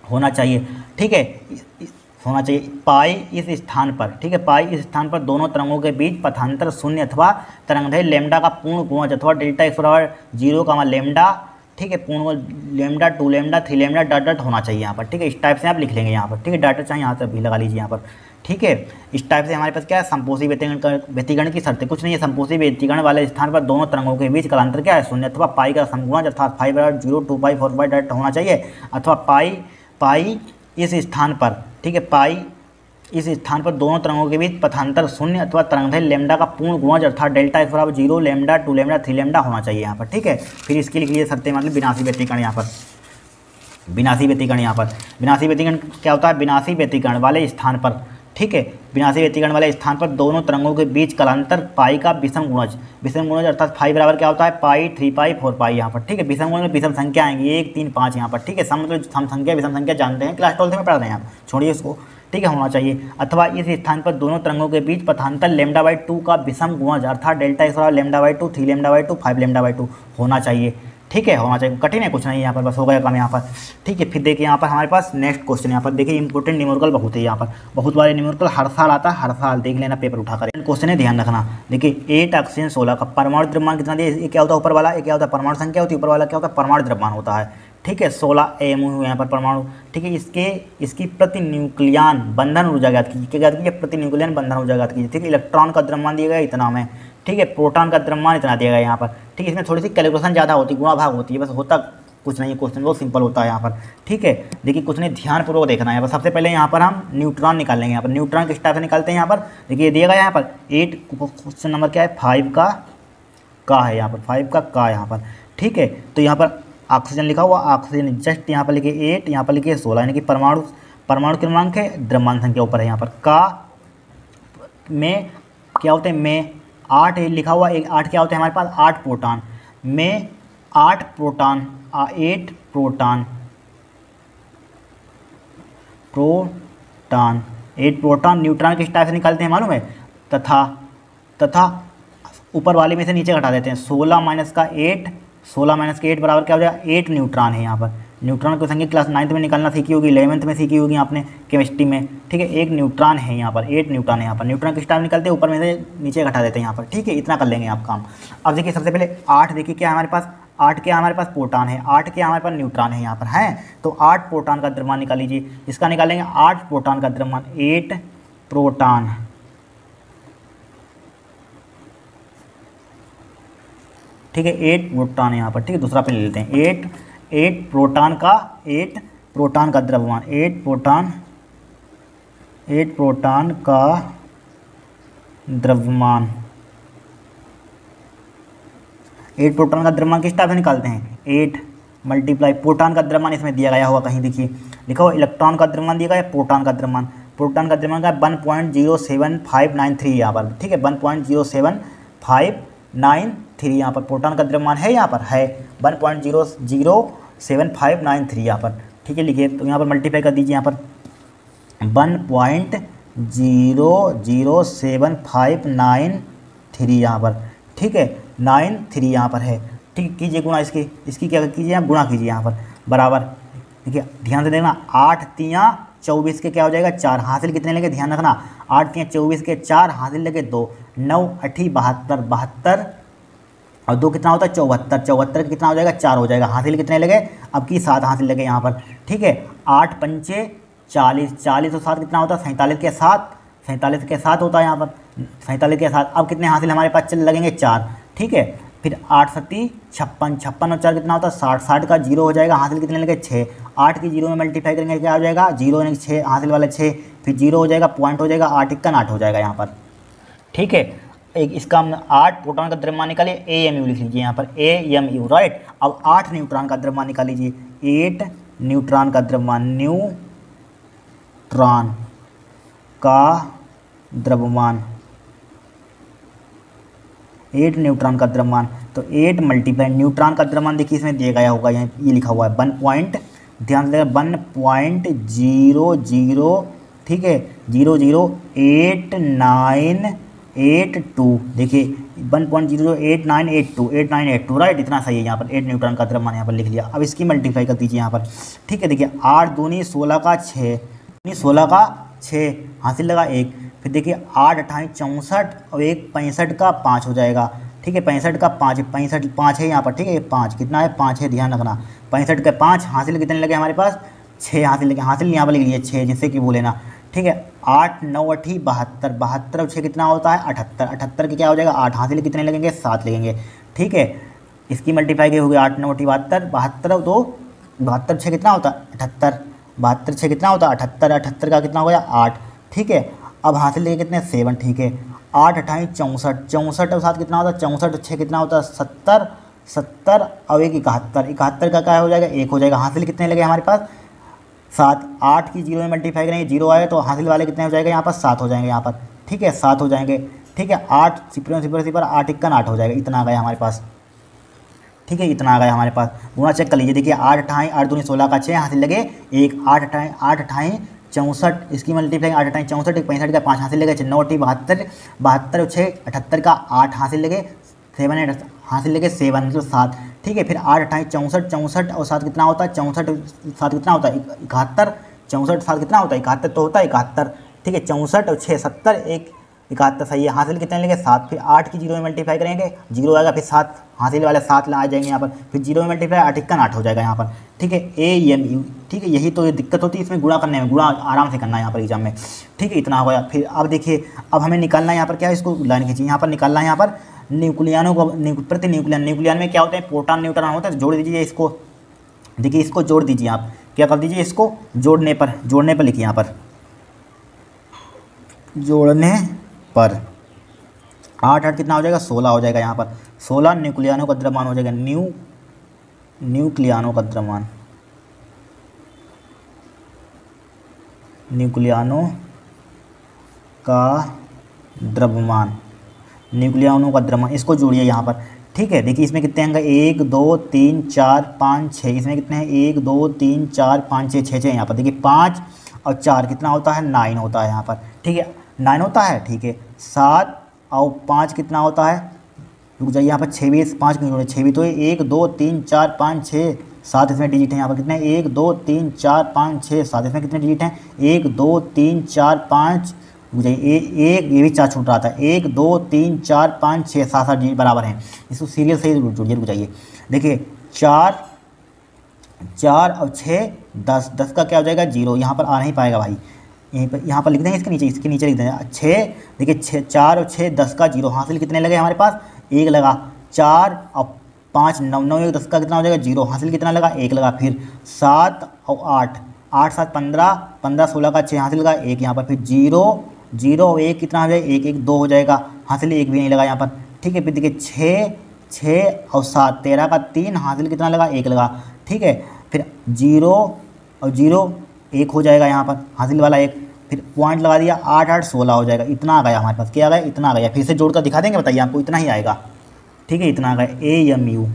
होना चाहिए, ठीक है, होना चाहिए। पाई इस स्थान पर, ठीक है, पाई इस स्थान पर दोनों तरंगों के बीच पथांतर शून्य अथवा तरंगदैर्घ्य लैम्डा का पूर्ण गुणज अथवा डेल्टा x बराबर 0, लैम्डा, ठीक है, पूर्ण लैम्डा 2 लैम्डा 3 लैम्डा डॉट होना चाहिए यहाँ पर, ठीक है। इस टाइप से आप लिख लेंगे यहाँ पर, ठीक है। डॉट चाहे यहाँ तक भी लगा लीजिए यहाँ पर, ठीक है। इस टाइप से हमारे पास क्या है? संपोषी व्यतिकरण की शर्तें कुछ नहीं है। संपोषी व्यतिकरण वाले स्थान पर दोनों तरंगों के बीच कालांतर क्या है? शून्य अथवा पाई का समगुणज अर्थात फाई बराबर 0, 2 पाई 4 पाई डॉट होना चाहिए, अथवा पाई इस स्थान पर, ठीक है, पाई इस स्थान पर दोनों तरंगों के बीच पथांतर शून्य अथवा तरंगदैर्घ्य लैम्डा का पूर्ण गुणज अर्थात डेल्टा x बराबर 0, लैम्डा 2 लैम्डा 3 लैम्डा होना चाहिए यहाँ पर, ठीक है। फिर इसके लिख लिए शर्तें, मतलब विनाशी व्यतिकरण यहाँ पर, विनाशी व्यतिकरण यहाँ पर, विनाशी व्यतिकरण क्या होता है? विनाशी व्यतिकरण वाले स्थान पर, ठीक है, विनाशी व्यतिकरण वाले स्थान पर दोनों तरंगों के बीच कालांतर पाई का विषम गुणज अर्थात फाई बराबर क्या होता है? पाई 3 पाई 4 पाई यहाँ पर, ठीक है। विषम गुणज में विषम संख्या आएंगी 1 3 5 यहाँ पर, ठीक है। सम मतलब सम संख्या विषम संख्या जानते हैं, क्लास 12 में पढ़ रहे हैं आप, छोड़िए इसको, ठीक है, होना चाहिए। अथवा इस स्थान पर दोनों तरंगों के बीच पथांतर λ/2 का विषम गुणज अर्थात डेल्टा x बराबर λ/2, 3 λ/2, 5 λ/2 होना चाहिए, ठीक है, होना चाहिए। कठिन है कुछ नहीं यहाँ पर, बस हो गया काम यहाँ पर, ठीक है। फिर देखिए यहाँ पर हमारे पास नेक्स्ट क्वेश्चन यहाँ पर देखिए, इंपॉर्टेंट न्यूमेरिकल बहुत है यहाँ पर, बहुत बारे न्यूमेरिकल हर साल आता है, हर साल देख लेना पेपर उठाकर। क्वेश्चन है, ध्यान रखना। देखिए 8 ऑक्सीजन 16 का परमाणु द्रव्यमान कितना दिया? ये क्या होता है? ऊपर वाला ये क्या होता है? परमाणु संख्या होती है, ऊपर वाला क्या होता है? परमाणु द्रव्यमान होता है, ठीक है। 16 AMU यहाँ पर परमाणु, ठीक है। इसकी प्रति न्यूक्लियन बंधन ऊर्जा ज्ञात कीजिए। क्या ज्ञात कीजिए? प्रति न्यूक्लियन बंधन ऊर्जा ज्ञात कीजिए, ठीक है। इलेक्ट्रॉन का द्रव्यमान दिया गया इतना में, ठीक है। प्रोटॉन का द्रव्यमान इतना दिया गया यहाँ पर, ठीक है। इसमें थोड़ी सी कैलकुलेशन ज़्यादा होती है, गुणा भाग होती है, बस होता कुछ नहीं, क्वेश्चन बहुत सिंपल होता है यहाँ पर, ठीक है। देखिए कुछ नहीं, ध्यानपूर्वक देखना है यहाँ पर। सबसे पहले यहाँ पर हम न्यूट्रॉन निकालेंगे। यहाँ पर न्यूट्रॉन किस टाइप से निकालते हैं यहाँ पर? देखिए दिया गया यहाँ पर 8, क्वेश्चन नंबर क्या है? 5 का है यहाँ पर, 5 का यहाँ पर, ठीक है। तो यहाँ पर ऑक्सीजन लिखा हुआ, ऑक्सीजन जस्ट यहाँ पर लिखिए 8, यहाँ पर लिखिए 16, यानी कि परमाणु क्रमांक है, द्रव्यमान संख्या ऊपर है यहाँ पर। का में क्या होते हैं? में 8 लिखा हुआ, 8 क्या होते हैं हमारे पास? 8 प्रोटॉन, में 8 प्रोटॉन, 8 प्रोटॉन न्यूट्रॉन किस टाइप से निकालते हैं मालूम है? तथा ऊपर वाले में से नीचे घटा देते हैं। 16 माइनस का 8 बराबर क्या हो जाएगा? 8 न्यूट्रॉन है यहाँ पर। न्यूट्रॉन की संख्या क्लास 9th में निकालना सीखी होगी, 11th में सीखी होगी आपने केमिस्ट्री में, ठीक है। 1 न्यूट्रॉन है यहाँ पर, 8 न्यूट्रॉन है यहाँ पर। न्यूट्रॉन किस टाइप निकलते हैं? ऊपर में से नीचे घटा देते हैं यहाँ पर, ठीक है। इतना कर लेंगे आप काम। अब देखिए सबसे पहले 8, देखिए क्या है हमारे पास? 8 क्या हमारे पास? प्रोटॉन है, 8 क्या हमारे पास? न्यूट्रॉन है यहाँ पर, है। तो 8 प्रोटॉन का द्रव्यमान निकाल लीजिए। इसका निकालेंगे 8 प्रोटॉन का द्रव्यमान, 8 प्रोटॉन, ठीक है, 8 प्रोटॉन यहाँ पर, ठीक है। दूसरा पे ले लेते हैं 8 प्रोटॉन का द्रव्यमान, 8 प्रोटॉन का द्रव्यमान, 8 प्रोटॉन का द्रव्यमान किस टाइप से निकालते हैं? 8 मल्टीप्लाई प्रोटॉन का द्रव्यमान इसमें दिया गया होगा कहीं, देखिए लिखा हुआ इलेक्ट्रॉन का द्रव्यमान दिया गया है, प्रोटॉन का द्रव्यमान का 1.07593 यहाँ पर, ठीक है। 1.07593 यहाँ पर प्रोटॉन का द्रव्यमान है, यहाँ पर है 1.00759 यहाँ पर, ठीक है। लिखिए तो यहाँ पर मल्टीप्लाई कर दीजिए, यहाँ पर 1.00759 यहाँ पर, ठीक है, 93 यहाँ पर है, ठीक। कीजिए गुणा इसकी क्या कीजिए? आप गुणा कीजिए यहाँ पर, बराबर। देखिए ध्यान से देखना, 8 तियाँ 24 के क्या हो जाएगा? 4, हासिल कितने लगे? ध्यान रखना, 8 तियाँ 24 के 4, हासिल लगे 2, 9 8 72 और 2 कितना होता है? 74 कितना हो जाएगा? 4 हो जाएगा। हासिल कितने लगे? अब की 7 हासिल लगे यहाँ पर, ठीक है। 8 पंचे 40 और 7 कितना होता है? 47 के साथ होता है यहाँ पर, 47 के साथ। अब कितने हासिल हमारे पास चल लगेंगे? 4, ठीक है। फिर 8 सत्ती 56, 56 और 4 कितना होता है 60, 60 का 0 हो जाएगा, हासिल कितने लगे 6, 8 की 0 में मल्टीप्लाई करेंगे क्या हो जाएगा 0 यानी 6, हासिल वाला 6, फिर 0 हो जाएगा, पॉइंट हो जाएगा, 8 इक्का 8 हो जाएगा यहाँ पर, ठीक है। एक इसका हम 8 प्रोटॉन का द्रव्यमान निकालिए, AMU लिख लीजिए यहाँ पर AMU, राइट। अब 8 न्यूट्रॉन का द्रव्यमान निकाल लीजिए, 8 न्यूट्रॉन का द्रव्यमान, न्यूट्रॉन का द्रव्यमान, 8 न्यूट्रॉन का द्रव्यमान, तो 8 मल्टीप्लाई न्यूट्रॉन का द्रव्यमान देखिए इसमें दिया गया होगा, यहाँ ये लिखा हुआ है 1 पॉइंट, ध्यान से 1.00, ठीक है 008982, देखिए 1.008982, 8982, राइट, इतना सही है यहाँ पर 8 न्यूट्रॉन का द्रव्यमान यहाँ पर लिख लिया। अब इसकी मल्टीप्लाई कर दीजिए यहाँ पर, ठीक है। देखिए 8 दूनी 16 का 6, 16 का 6, हासिल लगा 1, फिर देखिए 8 28 64 और 1 65 का 5 हो जाएगा, ठीक है 65 का 5, 65 5 है यहाँ पर, ठीक है 5 कितना है 5 है, ध्यान रखना 65 का 5, हासिल कितने लगे हमारे पास 6, हासिल लगे, हासिल यहाँ पर लिख लीजिए 6 जिससे कि बोले ना, ठीक है। 8 9 8 72, 72 और 6 कितना होता है 78, 78 के क्या हो जाएगा 8, हासिल कितने लगेंगे 7 लगेंगे, ठीक है। इसकी मल्टीप्लाई के हो गया 8 9 8 72, 72 2 72 6 कितना होता है 78, 72 6 कितना होता है 78, 78 का कितना हो गया 8, ठीक है। अब हासिल लेके कितने 7, ठीक है। 8 28 64, 64 और 7 कितना होता है 64 6 कितना होता है 70, 70 और 1 71, 71 का क्या हो जाएगा 1 हो जाएगा, हासिल कितने लगे हमारे पास 7, 8 की 0 में मल्टीप्लाई करेंगे 0 आएगा तो हासिल वाले कितने हो जाएगा यहाँ पर 7 हो जाएंगे यहाँ पर, ठीक है 7 हो जाएंगे, ठीक है। 8 0 0 0 8 इक्का 8 हो जाएगा, इतना आ गया हमारे पास, ठीक है इतना आ गया हमारे पास। गुणा चेक कर लीजिए, देखिए 8 28 8 दूनी 16 का 6, हासिल लगे 1, 8 28 64, इसकी मल्टीप्लाई 8 28 64, 65 का 5 हासिल लगे, 9 8 72, 72 6 78 का 8 हासिल लगे, 7 8 हासिल लगे 7 मतलब 7, ठीक है। फिर 8 28 64, 64 और 7 कितना होता है 64, 7 कितना होता है 71, 64 7 कितना होता है 71 तो होता है 71, ठीक है। 64 और 6 70, 1 71 सही है, हासिल कितने लेंगे 7, फिर 8 की 0 में मल्टीप्लाई करेंगे 0 आएगा, फिर 7 हासिल वाले 7 आ जाएंगे यहाँ पर, फिर 0 में मल्टीप्लाई 8 इक्का 8 हो जाएगा यहाँ पर, ठीक है AMU, ठीक है। यही तो ये दिक्कत होती है इसमें गुणा करने में, गुणा आराम से करना है यहाँ पर एग्जाम में, ठीक है इतना हो गया। फिर अब देखिए अब हमें निकालना है यहाँ पर क्या है, इसको लाइन खींचिए, यहाँ पर निकालना है यहाँ पर न्यूक्लियनों को, प्रति न्यूक्लियन में क्या होते हैं प्रोटॉन न्यूट्रॉन होता है, जोड़ दीजिए इसको, देखिए इसको जोड़ दीजिए, आप क्या कर दीजिए इसको जोड़ने पर लिखिए यहाँ पर, जोड़ने पर 8 8 कितना हो जाएगा 16 हो जाएगा यहाँ पर, 16 न्यूक्लियनों का द्रव्यमान हो जाएगा, न्यूक्लियनों का द्रव्यमान, न्यूक्लियनों का द्रव्यमान, न्यूक्लियनों का द्रव्यमान, इसको जोड़िए यहाँ पर, ठीक है। देखिए इसमें कितने होंगे 1 2 3 4 5 6, इसमें कितने हैं 1 2 3 4 5 6 6 यहाँ पर, देखिए 5 और 4 कितना होता है 9 होता है यहाँ पर, ठीक है 9 होता है, ठीक है। 7 और 5 कितना होता है, रुक जाइए यहाँ पर 6 भी 5 की जोड़े 6 भी, तो 1 2 3 4 5 6 7 इसमें डिजिट है यहाँ पर, कितने 1 2 3 4 5 6 7, इसमें कितने डिजिट हैं 1 2 3 4 5, रुक जाइए एक ये भी 4 छूट रहा था, 1 2 3 4 5 6 7 7 डिजिट बराबर हैं, इसको सीरियल से जोड़िए, रुक जाइए देखिए 4 4 और 6 10, 10 का क्या हो जाएगा 0, यहाँ पर आ नहीं पाएगा भाई, यहाँ पर लिख देंगे इसके नीचे लिख देंगे 6, देखिए 4 और 6 10 का 0, हासिल कितने लगे हमारे पास 1 लगा, 4 और 5 9 9 1 10 का कितना हो जाएगा 0, हासिल कितना लगा 1 लगा, फिर 7 और 8 8 7 15 15 16 का 6 हासिल लगा 1 यहाँ पर, फिर 0 0 और 1 कितना हो जाएगा 1 1 2 हो जाएगा, हासिल 1 भी नहीं लगा यहाँ पर, ठीक है। फिर देखिए 6 6 और 7 13 का 3, हासिल कितना लगा 1 लगा, ठीक है। फिर 0 और 0 1 हो जाएगा यहाँ पर, हासिल वाला 1, फिर पॉइंट लगा दिया 8 8 16 हो जाएगा, इतना आ गया हमारे पास, क्या आ गया इतना आ गया, फिर से जोड़कर दिखा देंगे बताइए आपको, इतना ही आएगा, ठीक है इतना आ गया AMU।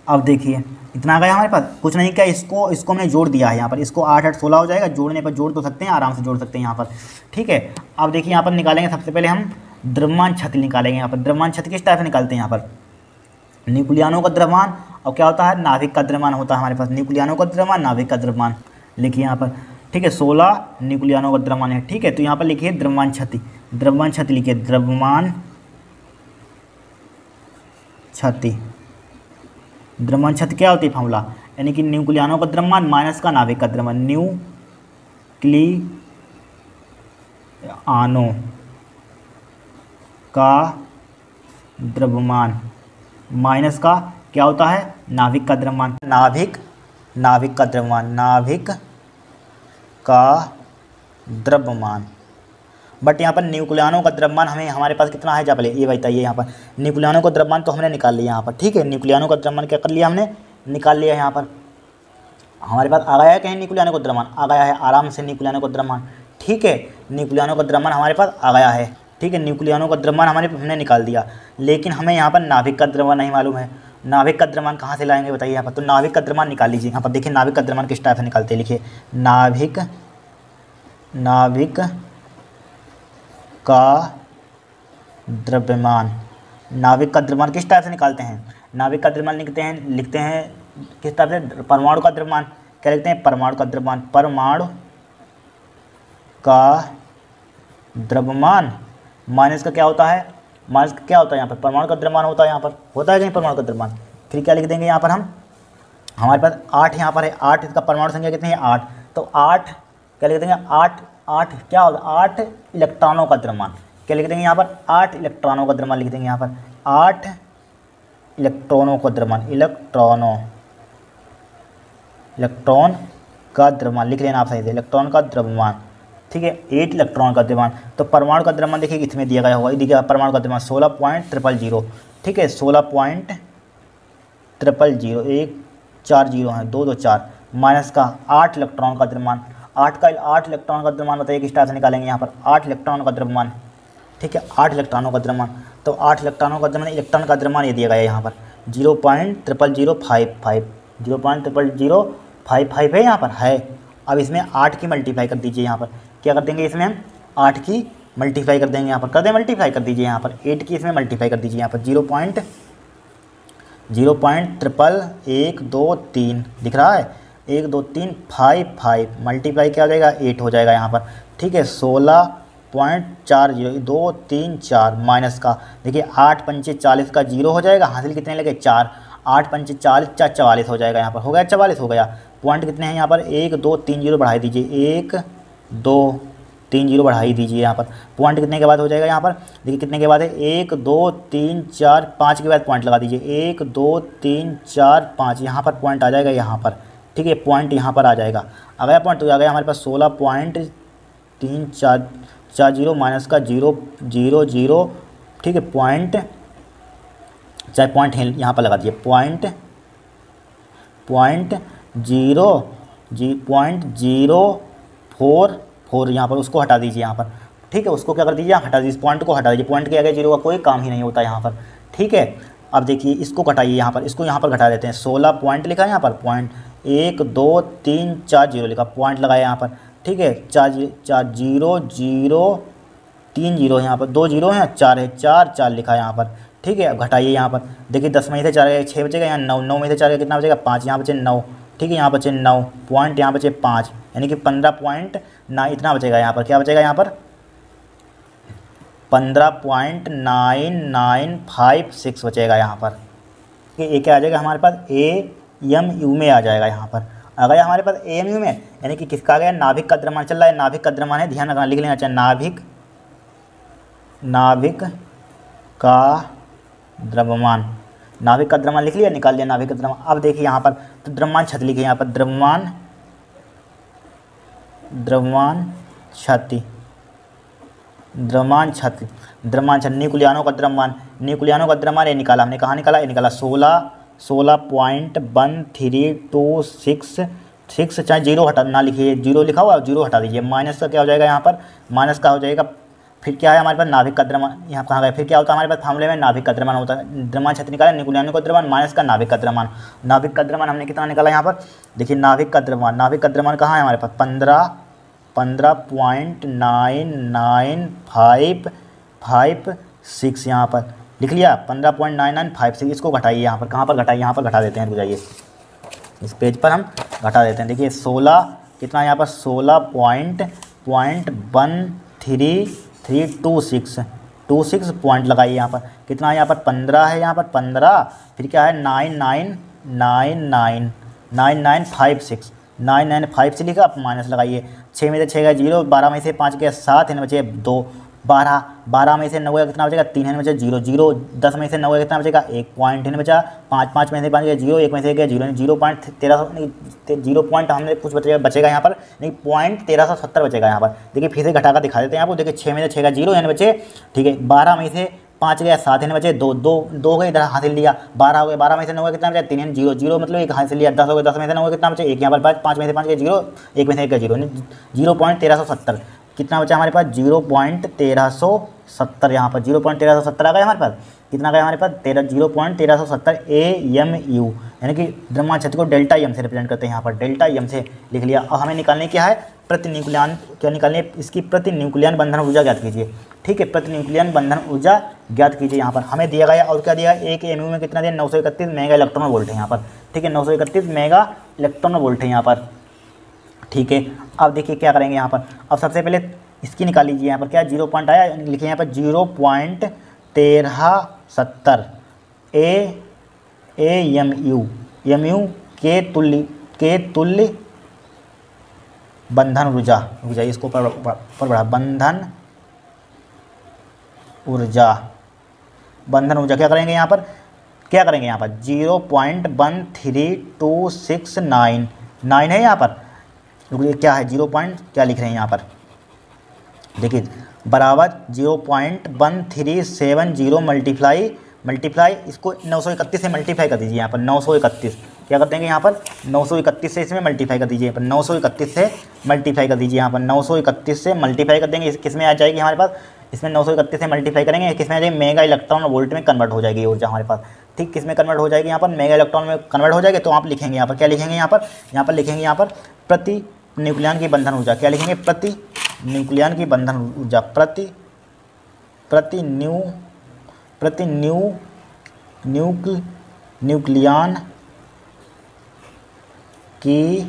अब देखिए इतना आ गया हमारे पास, कुछ नहीं क्या इसको हमने जोड़ दिया है यहाँ पर, इसको 8 8 16 हो जाएगा, जोड़ने पर जोड़ तो सकते हैं, आराम से जोड़ सकते हैं यहाँ पर, ठीक है। अब देखिए यहाँ पर निकालेंगे, सबसे पहले हम द्रव्यमान छत निकालेंगे, यहाँ पर द्रव्यमान छत किस टाइप से निकालते हैं, यहाँ पर न्यूक्लियनों का द्रव्यमान और क्या होता है नाभिक का द्रव्यमान होता है हमारे पास, न्यूक्लियनों का द्रव्यमान नाभिक का द्रव्यमान लिखिए यहाँ पर, ठीक है 16 न्यूक्लियनों का द्रव्यमान है, ठीक है। तो यहाँ पर लिखिए द्रव्यमान छति लिखिए, द्रव्यमान छति क्या होती है फॉर्मूला, यानी कि न्यूक्लियनों का द्रव्यमान माइनस का नाभिक का द्रव्यमान, न्यूक्लियनों का द्रव्यमान माइनस का क्या होता है, नाभिक का द्रव्यमान। नाभिक का द्रव्यमान। बट यहाँ पर न्यूक्लियनों का द्रव्यमान हमें हमारे पास कितना है, जा पहले ये बताइए। यहाँ पर न्यूक्लियनों का द्रव्यमान तो हमने निकाल लिया यहाँ पर, ठीक है। न्यूक्लियनों का द्रव्यमान क्या कर लिया हमने, निकाल लिया। यहाँ पर हमारे पास आ गया है कहीं न्यूक्लियनों का द्रव्यमान, आ गया है आराम से न्यूक्लियनों का द्रव्यमान, ठीक है। न्यूक्लियनों का द्रव्यमान हमारे पास आ गया है, ठीक है। न्यूक्लियनों का द्रव्यमान हमने निकाल दिया, लेकिन हमें यहाँ पर नाभिक का द्रव्यमान नहीं मालूम है। नाभिक का द्रव्यमान कहाँ से लाएंगे बताइए यहाँ पर। तो नाभिक का द्रव्यमान निकाल लीजिए। यहाँ पर देखिए नाभिक का द्रव्यमान किस टाइप से निकालते हैं, लिखिए नाभिक का द्रव्यमान। नाभिक का द्रव्यमान किस टाइप से निकालते हैं, नाभिक का द्रव्यमान लिखते हैं किस टाइप से, परमाणु का द्रव्यमान। क्या लिखते हैं, परमाणु का द्रव्यमान। परमाणु का द्रव्यमान माइनस का क्या होता है, माइनस का क्या होता है यहाँ पर, परमाणु का द्रव्यमान होता है। यहाँ पर होता है कहीं परमाणु का द्रव्यमान। फिर क्या लिख देंगे यहाँ पर हम, हमारे पास 8 यहाँ पर है, 8 इसका परमाणु संख्या कितनी है, 8। तो 8 क्या लिख देंगे, 8 क्या होगा, 8 इलेक्ट्रॉनों का द्रव्यमान। क्या लिख देंगे यहाँ पर, 8 इलेक्ट्रॉनों का द्रव्यमान लिख देंगे यहाँ पर, 8 इलेक्ट्रॉनों का द्रव्यमान। इलेक्ट्रॉन का द्रव्यमान लिख लेना आप सही से, इलेक्ट्रॉन का द्रव्यमान, ठीक है। 8 इलेक्ट्रॉन का द्रव्यमान। तो परमाणु का द्रव्यमान देखिए इसमें दिया गया होगा, देखिए परमाणु का द्रव्यमान 16.000, ठीक है। 16.000, 1 4 0 हैं, 2 2 4, माइनस का 8 इलेक्ट्रॉन का द्रव्यमान। 8 इलेक्ट्रॉन का द्रव्यमान बताइए किस टाइप से निकालेंगे यहाँ पर, 8 इलेक्ट्रॉन का द्रव्यमान, ठीक है। 8 इलेक्ट्रॉनों का द्रव्यमान। तो 8 इलेक्ट्रॉनों का द्रव्यमान, इलेक्ट्रॉन का द्रव्यमान ये दिया गया है यहाँ पर 0.00055, 0.00055 है यहाँ पर है। अब इसमें 8 की मल्टीप्लाई कर दीजिए। यहाँ पर क्या कर देंगे, इसमें हम 8 की मल्टीप्लाई कर देंगे। यहाँ पर कर दें मल्टीप्लाई कर दीजिए, यहाँ पर 8 की इसमें मल्टीप्लाई कर दीजिए। यहाँ पर 0.123 दिख रहा है, 1 2 3 5 5 मल्टीप्लाई क्या हो जाएगा, 8 हो जाएगा यहाँ पर, ठीक है। 16.40 2 3 4 माइनस का देखिए 8 पंचे 40 का 0 हो जाएगा, हासिल कितने लगे 4, 8 पंचे 40 4 44 हो जाएगा। यहाँ पर हो गया 44 हो गया। पॉइंट कितने हैं यहाँ पर, 1 2 3 0 बढ़ाई दीजिए, 1 2 3 0 बढ़ाई दीजिए। यहाँ पर पॉइंट कितने के बाद हो जाएगा, यहाँ पर देखिए कितने के बाद है, 1 2 3 4 5 के बाद पॉइंट लगा दीजिए, 1 2 3 4 5 यहाँ पर पॉइंट आ जाएगा यहाँ पर, ठीक है। पॉइंट यहाँ पर आ जाएगा, आ गया पॉइंट, तो आ गया हमारे पास 16.340 माइनस का 0 0 0, ठीक है। पॉइंट चाहे पॉइंट यहाँ पर लगा दीजिए, पॉइंट 0.044 यहाँ पर उसको हटा दीजिए यहाँ पर, ठीक है। उसको क्या कर दीजिए, हटा दीजिए, पॉइंट को हटा दीजिए। पॉइंट के आगे 0 का कोई काम ही नहीं होता यहाँ पर, ठीक है। अब देखिए इसको घटाइए यहाँ पर, इसको यहाँ पर घटा देते हैं। 16 पॉइंट लिखा है यहाँ पर, पॉइंट 1 2 3 4 0 लिखा, पॉइंट लगाया यहाँ पर, ठीक है। 4 0 0 3 0 यहाँ पर, 2 0 हैं, 4 है, 4 4 लिखा है यहाँ पर, ठीक है। अब घटाइए यहाँ पर, देखिए 10 में से 4 गया 6 बचेगा, यहाँ 9 9 में से 4 गया कितना बचेगा 5, यहाँ बचे 9, ठीक है। यहाँ बचे 9 पॉइंट, यहाँ बचे 5, यानी कि 15 पॉइंट ना इतना बचेगा यहाँ पर, क्या बचेगा यहाँ पर 15.9956 बचेगा यहाँ पर, ठीक है। ये क्या आ जाएगा हमारे पास, AMU में आ जाएगा यहाँ पर, आ गया हमारे पास AMU में, यानी कि किसका आ गया, नाभिक का द्रव्यमान चल रहा है, नाभिक का द्रव्यमान है, ध्यान रखना, लिख लेना चाहिए नाभिक का द्रव्यमान। नाभिक का द्रव्यमान लिख लिया, निकाल लिया नाभिक का द्रव्यमान। अब देखिए यहाँ पर तो द्रव्यमान छत लिखिए यहाँ पर, द्रव्यमान छत न्यूक्लियनों का द्रव्यमान ये निकाला हमने, कहाँ निकाला, ये निकाला 16.13266, चाहे 0 हटा ना लिखिए, 0 लिखा हुआ 0 हटा दीजिए। माइनस का क्या हो जाएगा यहाँ पर, माइनस का हो जाएगा, फिर क्या है हमारे पास नाभिक का द्रव्यमान, यहाँ कहाँ गया, फिर क्या होता है हमारे पास फार्मूले में नाभिक का द्रव्यमान होता है। द्रव्यमान छत निकाला, न्यूक्लियनों का द्रव्यमान माइनस का नाभिक का द्रव्यमान। नाभिक का द्रव्यमान हमने कितना निकाला यहाँ पर, देखिए नाभिक का द्रव्यमान कहाँ है हमारे पास, 15.99556 यहाँ पर लिख लिया, 15.9956। इसको घटाइए यहाँ पर, कहाँ पर घटाइए, यहाँ पर घटा देते हैं, रुक जाइए, इस पेज पर हम घटा देते हैं। देखिए 16 कितना यहाँ पर, 16.1326 पॉइंट लगाइए यहाँ पर, कितना है यहाँ पर 15 है, यहाँ पर 15, फिर क्या है 9956 लिखा, आप माइनस लगाइए, 6 में से 6 गया 0, 12 में से 5 गया 7, इनमें बचे 2, 12, 12 में से 9 का कितना बचेगा 3 है बचा 0, 0, 10 में से 9 का कितना बचेगा 1 पॉइंट है बचा 5, 5 में से 5 गया 0, 1 में से गया 0, 0 पॉइंट हमने कुछ बचेगा यहाँ पर नहीं, पॉइंट 1370 बचेगा यहाँ पर। देखिए फिर से घटा कर दिखा देते हैं आपको। देखिए 6 में से 6 का 0 यानी बचे, ठीक है। 12 में से 5 गया 7 यानी बचे 2, 2 गए इधर हासिल लिया, 12 हो गए, 12 में से 9 का कितना बचा 3 यानी 0, 0 मतलब 1 हासिल लिया, 10 हो गए, 10 में से 9 का कितना बचा 1 यहाँ पर 5 में से 5 गया 0, 1 में से 1 का 0, 0.1370 कितना बचा हमारे पास 0.1370 यहाँ पर 0.1370 आ गया हमारे पास। कितना गया हमारे पास 0.1370 AMU यानी कि द्रव्यमान क्षेत्र को डेल्टा एम से रिप्रेजेंट करते हैं। यहाँ पर डेल्टा एम से लिख लिया। अब हमें निकालने क्या है प्रति न्यूक्लियन, क्या निकालनी है इसकी प्रति न्यूक्लियन बंधन ऊर्जा ज्ञात कीजिए, ठीक है। प्रति न्यूक्लियन बंधन ऊर्जा ज्ञात कीजिए। यहाँ पर हमें दिया गया और क्या दिया है 1 AMU में कितना दिया 931 मेगा इलेक्ट्रॉन वोल्ट है यहाँ पर, ठीक है। 931 मेगा इलेक्ट्रॉन वोल्ट है यहाँ पर, ठीक है। अब देखिए क्या करेंगे यहाँ पर, अब सबसे पहले इसकी निकाल लीजिए। यहाँ पर क्या 0 पॉइंट आया, लिखिए यहाँ पर 0.1370 AMU के तुल्य बंधन ऊर्जा, इसको पर बढ़ा बंधन ऊर्जा क्या करेंगे यहाँ पर, 0.13269 है यहाँ पर। क्या है 0 पॉइंट क्या लिख रहे हैं यहाँ पर, देखिए बराबर 0.1370 मल्टीप्लाई इसको 931 से मल्टीप्लाई कर दीजिए। यहाँ पर 931 क्या कर देंगे यहाँ पर 931 से इसमें मल्टीप्लाई कर दीजिए। यहाँ पर 931 से मल्टीप्लाई कर दीजिए। यहाँ पर 931 से मल्टीप्लाई कर देंगे, किस में आ जाएगी हमारे पास, इसमें 931 से मल्टीप्लाई करेंगे, किस में आ जाएगी मेगा इलेक्ट्रॉन वोल्ट में कन्वर्ट हो जाएगी ऊर्जा हमारे पास, ठीक। किस में कन्वर्ट हो जाएगी यहाँ पर मेगा इलेक्ट्रॉन में कन्वर्ट हो जाएगी। तो आप लिखेंगे यहाँ पर क्या लिखेंगे यहाँ पर लिखेंगे यहाँ पर प्रति न्यूक्लियन की बंधन ऊर्जा, क्या लिखेंगे प्रति न्यूक्लियन की बंधन ऊर्जा, प्रति न्यूक्लियन की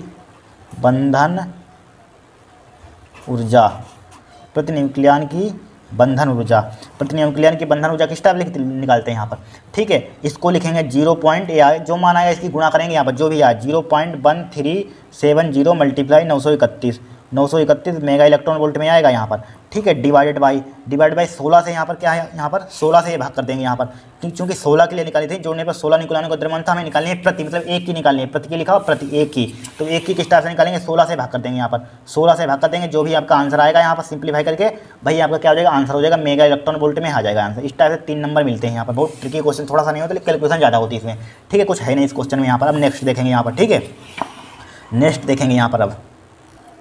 बंधन ऊर्जा, प्रति न्यूक्लियन की बंधन ऊर्जा किस टाइप निकालते हैं यहाँ पर, ठीक है। इसको लिखेंगे 0 पॉइंट जो मान आएगा इसकी गुणा करेंगे यहाँ पर, जो भी आया 0.1370 मल्टीप्लाई 931 मेगा इलेक्ट्रॉन वोल्ट में आएगा यहाँ पर, ठीक है। डिवाइडेड बाई 16 से यहाँ पर क्या है, यहाँ पर 16 से भाग कर देंगे यहाँ पर, क्योंकि 16 के लिए निकाली थी, जोड़ने पर 16 न्यूक्लियन का द्रव्यमान था, हमें निकालनी है प्रति, मतलब एक की निकालनी है, प्रति की लिखा हो प्रति एक की, तो एक की किस टाइप से निकालेंगे 16 से भाग कर देंगे यहाँ पर, 16 से भाग कर देंगे, जो भी आपका आंसर आएगा यहाँ पर सिंप्लीफाई करके भाई आपका क्या हो जाएगा आंसर हो जाएगा मेगा इलेक्ट्रॉन वोल्ट में आ जाएगा आंसर। इस टाइप से 3 नंबर मिलते हैं यहाँ पर। बहुत ट्रिकी क्वेश्चन थोड़ा सा नहीं होता लेकिन कैलकुलेशन ज़्यादा होती है इसमें, ठीक है। कुछ है नहीं इस क्वेश्चन में यहाँ पर। अब नेक्स्ट देखेंगे यहाँ पर, ठीक है, नेक्स्ट देखेंगे यहाँ पर। अब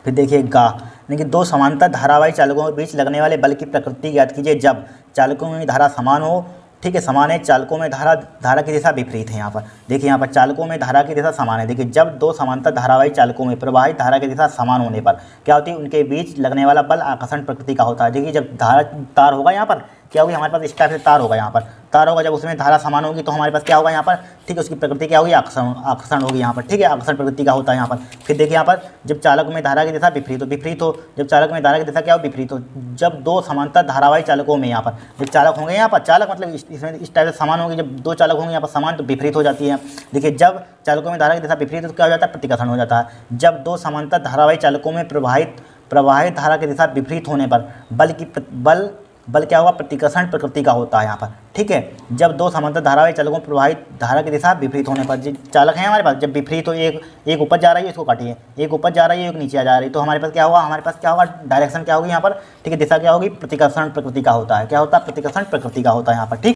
फिर देखिएगा, लेकिन 2 समांतर धारावाही चालकों के बीच लगने वाले बल की प्रकृति ज्ञात कीजिए जब चालकों में धारा समान हो, ठीक है। समान है, चालकों में धारा की दिशा विपरीत है। यहाँ पर देखिए, यहाँ पर चालकों में धारा की दिशा समान है। देखिए जब 2 समांतर धारावाही चालकों में प्रवाहित धारा की दिशा समान होने पर क्या होती है, उनके बीच लगने वाला बल आकर्षण प्रकृति का होता है। देखिए जब तार होगा यहाँ पर क्या होगी, हमारे पास इस टाइप से तार होगा, यहाँ पर तार होगा, जब उसमें धारा समान होगी तो हमारे पास क्या होगा यहाँ पर, ठीक है, उसकी प्रकृति क्या होगी आकर्षण होगी यहाँ पर, ठीक है, आकर्षण प्रकृति का होता है यहाँ पर। फिर देखिए यहाँ पर जब चालक में धारा की दिशा विपरीत हो, जब चालक में धारा की दिशा क्या हो विपरीत हो, जब 2 समांतर धारावाही चालकों में यहाँ पर जब चालक होंगे, यहाँ पर चालक मतलब इसमें इस टाइप से समान होगी, जब 2 चालक होंगे यहाँ पर समान तो विपरीत हो जाती है। देखिए जब चालकों में धारा की दिशा विपरीत हो तो क्या हो जाता है, प्रतिकर्षण हो जाता है। जब 2 समांतर धारावाही चालकों में प्रवाहित धारा की दिशा विपरीत होने पर बल क्या होगा, प्रतिकर्षण प्रकृति का होता है यहाँ पर, ठीक है। जब 2 समांतर धारावाही चालकों में प्रवाहित धारा की दिशा विपरीत होने पर, चालक है हमारे पास, जब विपरीत हो, एक ऊपर जा रही है, इसको काटिए, एक ऊपर जा रही है, एक नीचे जा रही है, तो हमारे पास क्या होगा, डायरेक्शन क्या होगी यहाँ पर, ठीक है, दिशा क्या होगी, प्रतिकर्षण प्रकृति का होता है। क्या होता है, प्रतिकर्षण प्रकृति का होता है यहाँ पर, ठीक।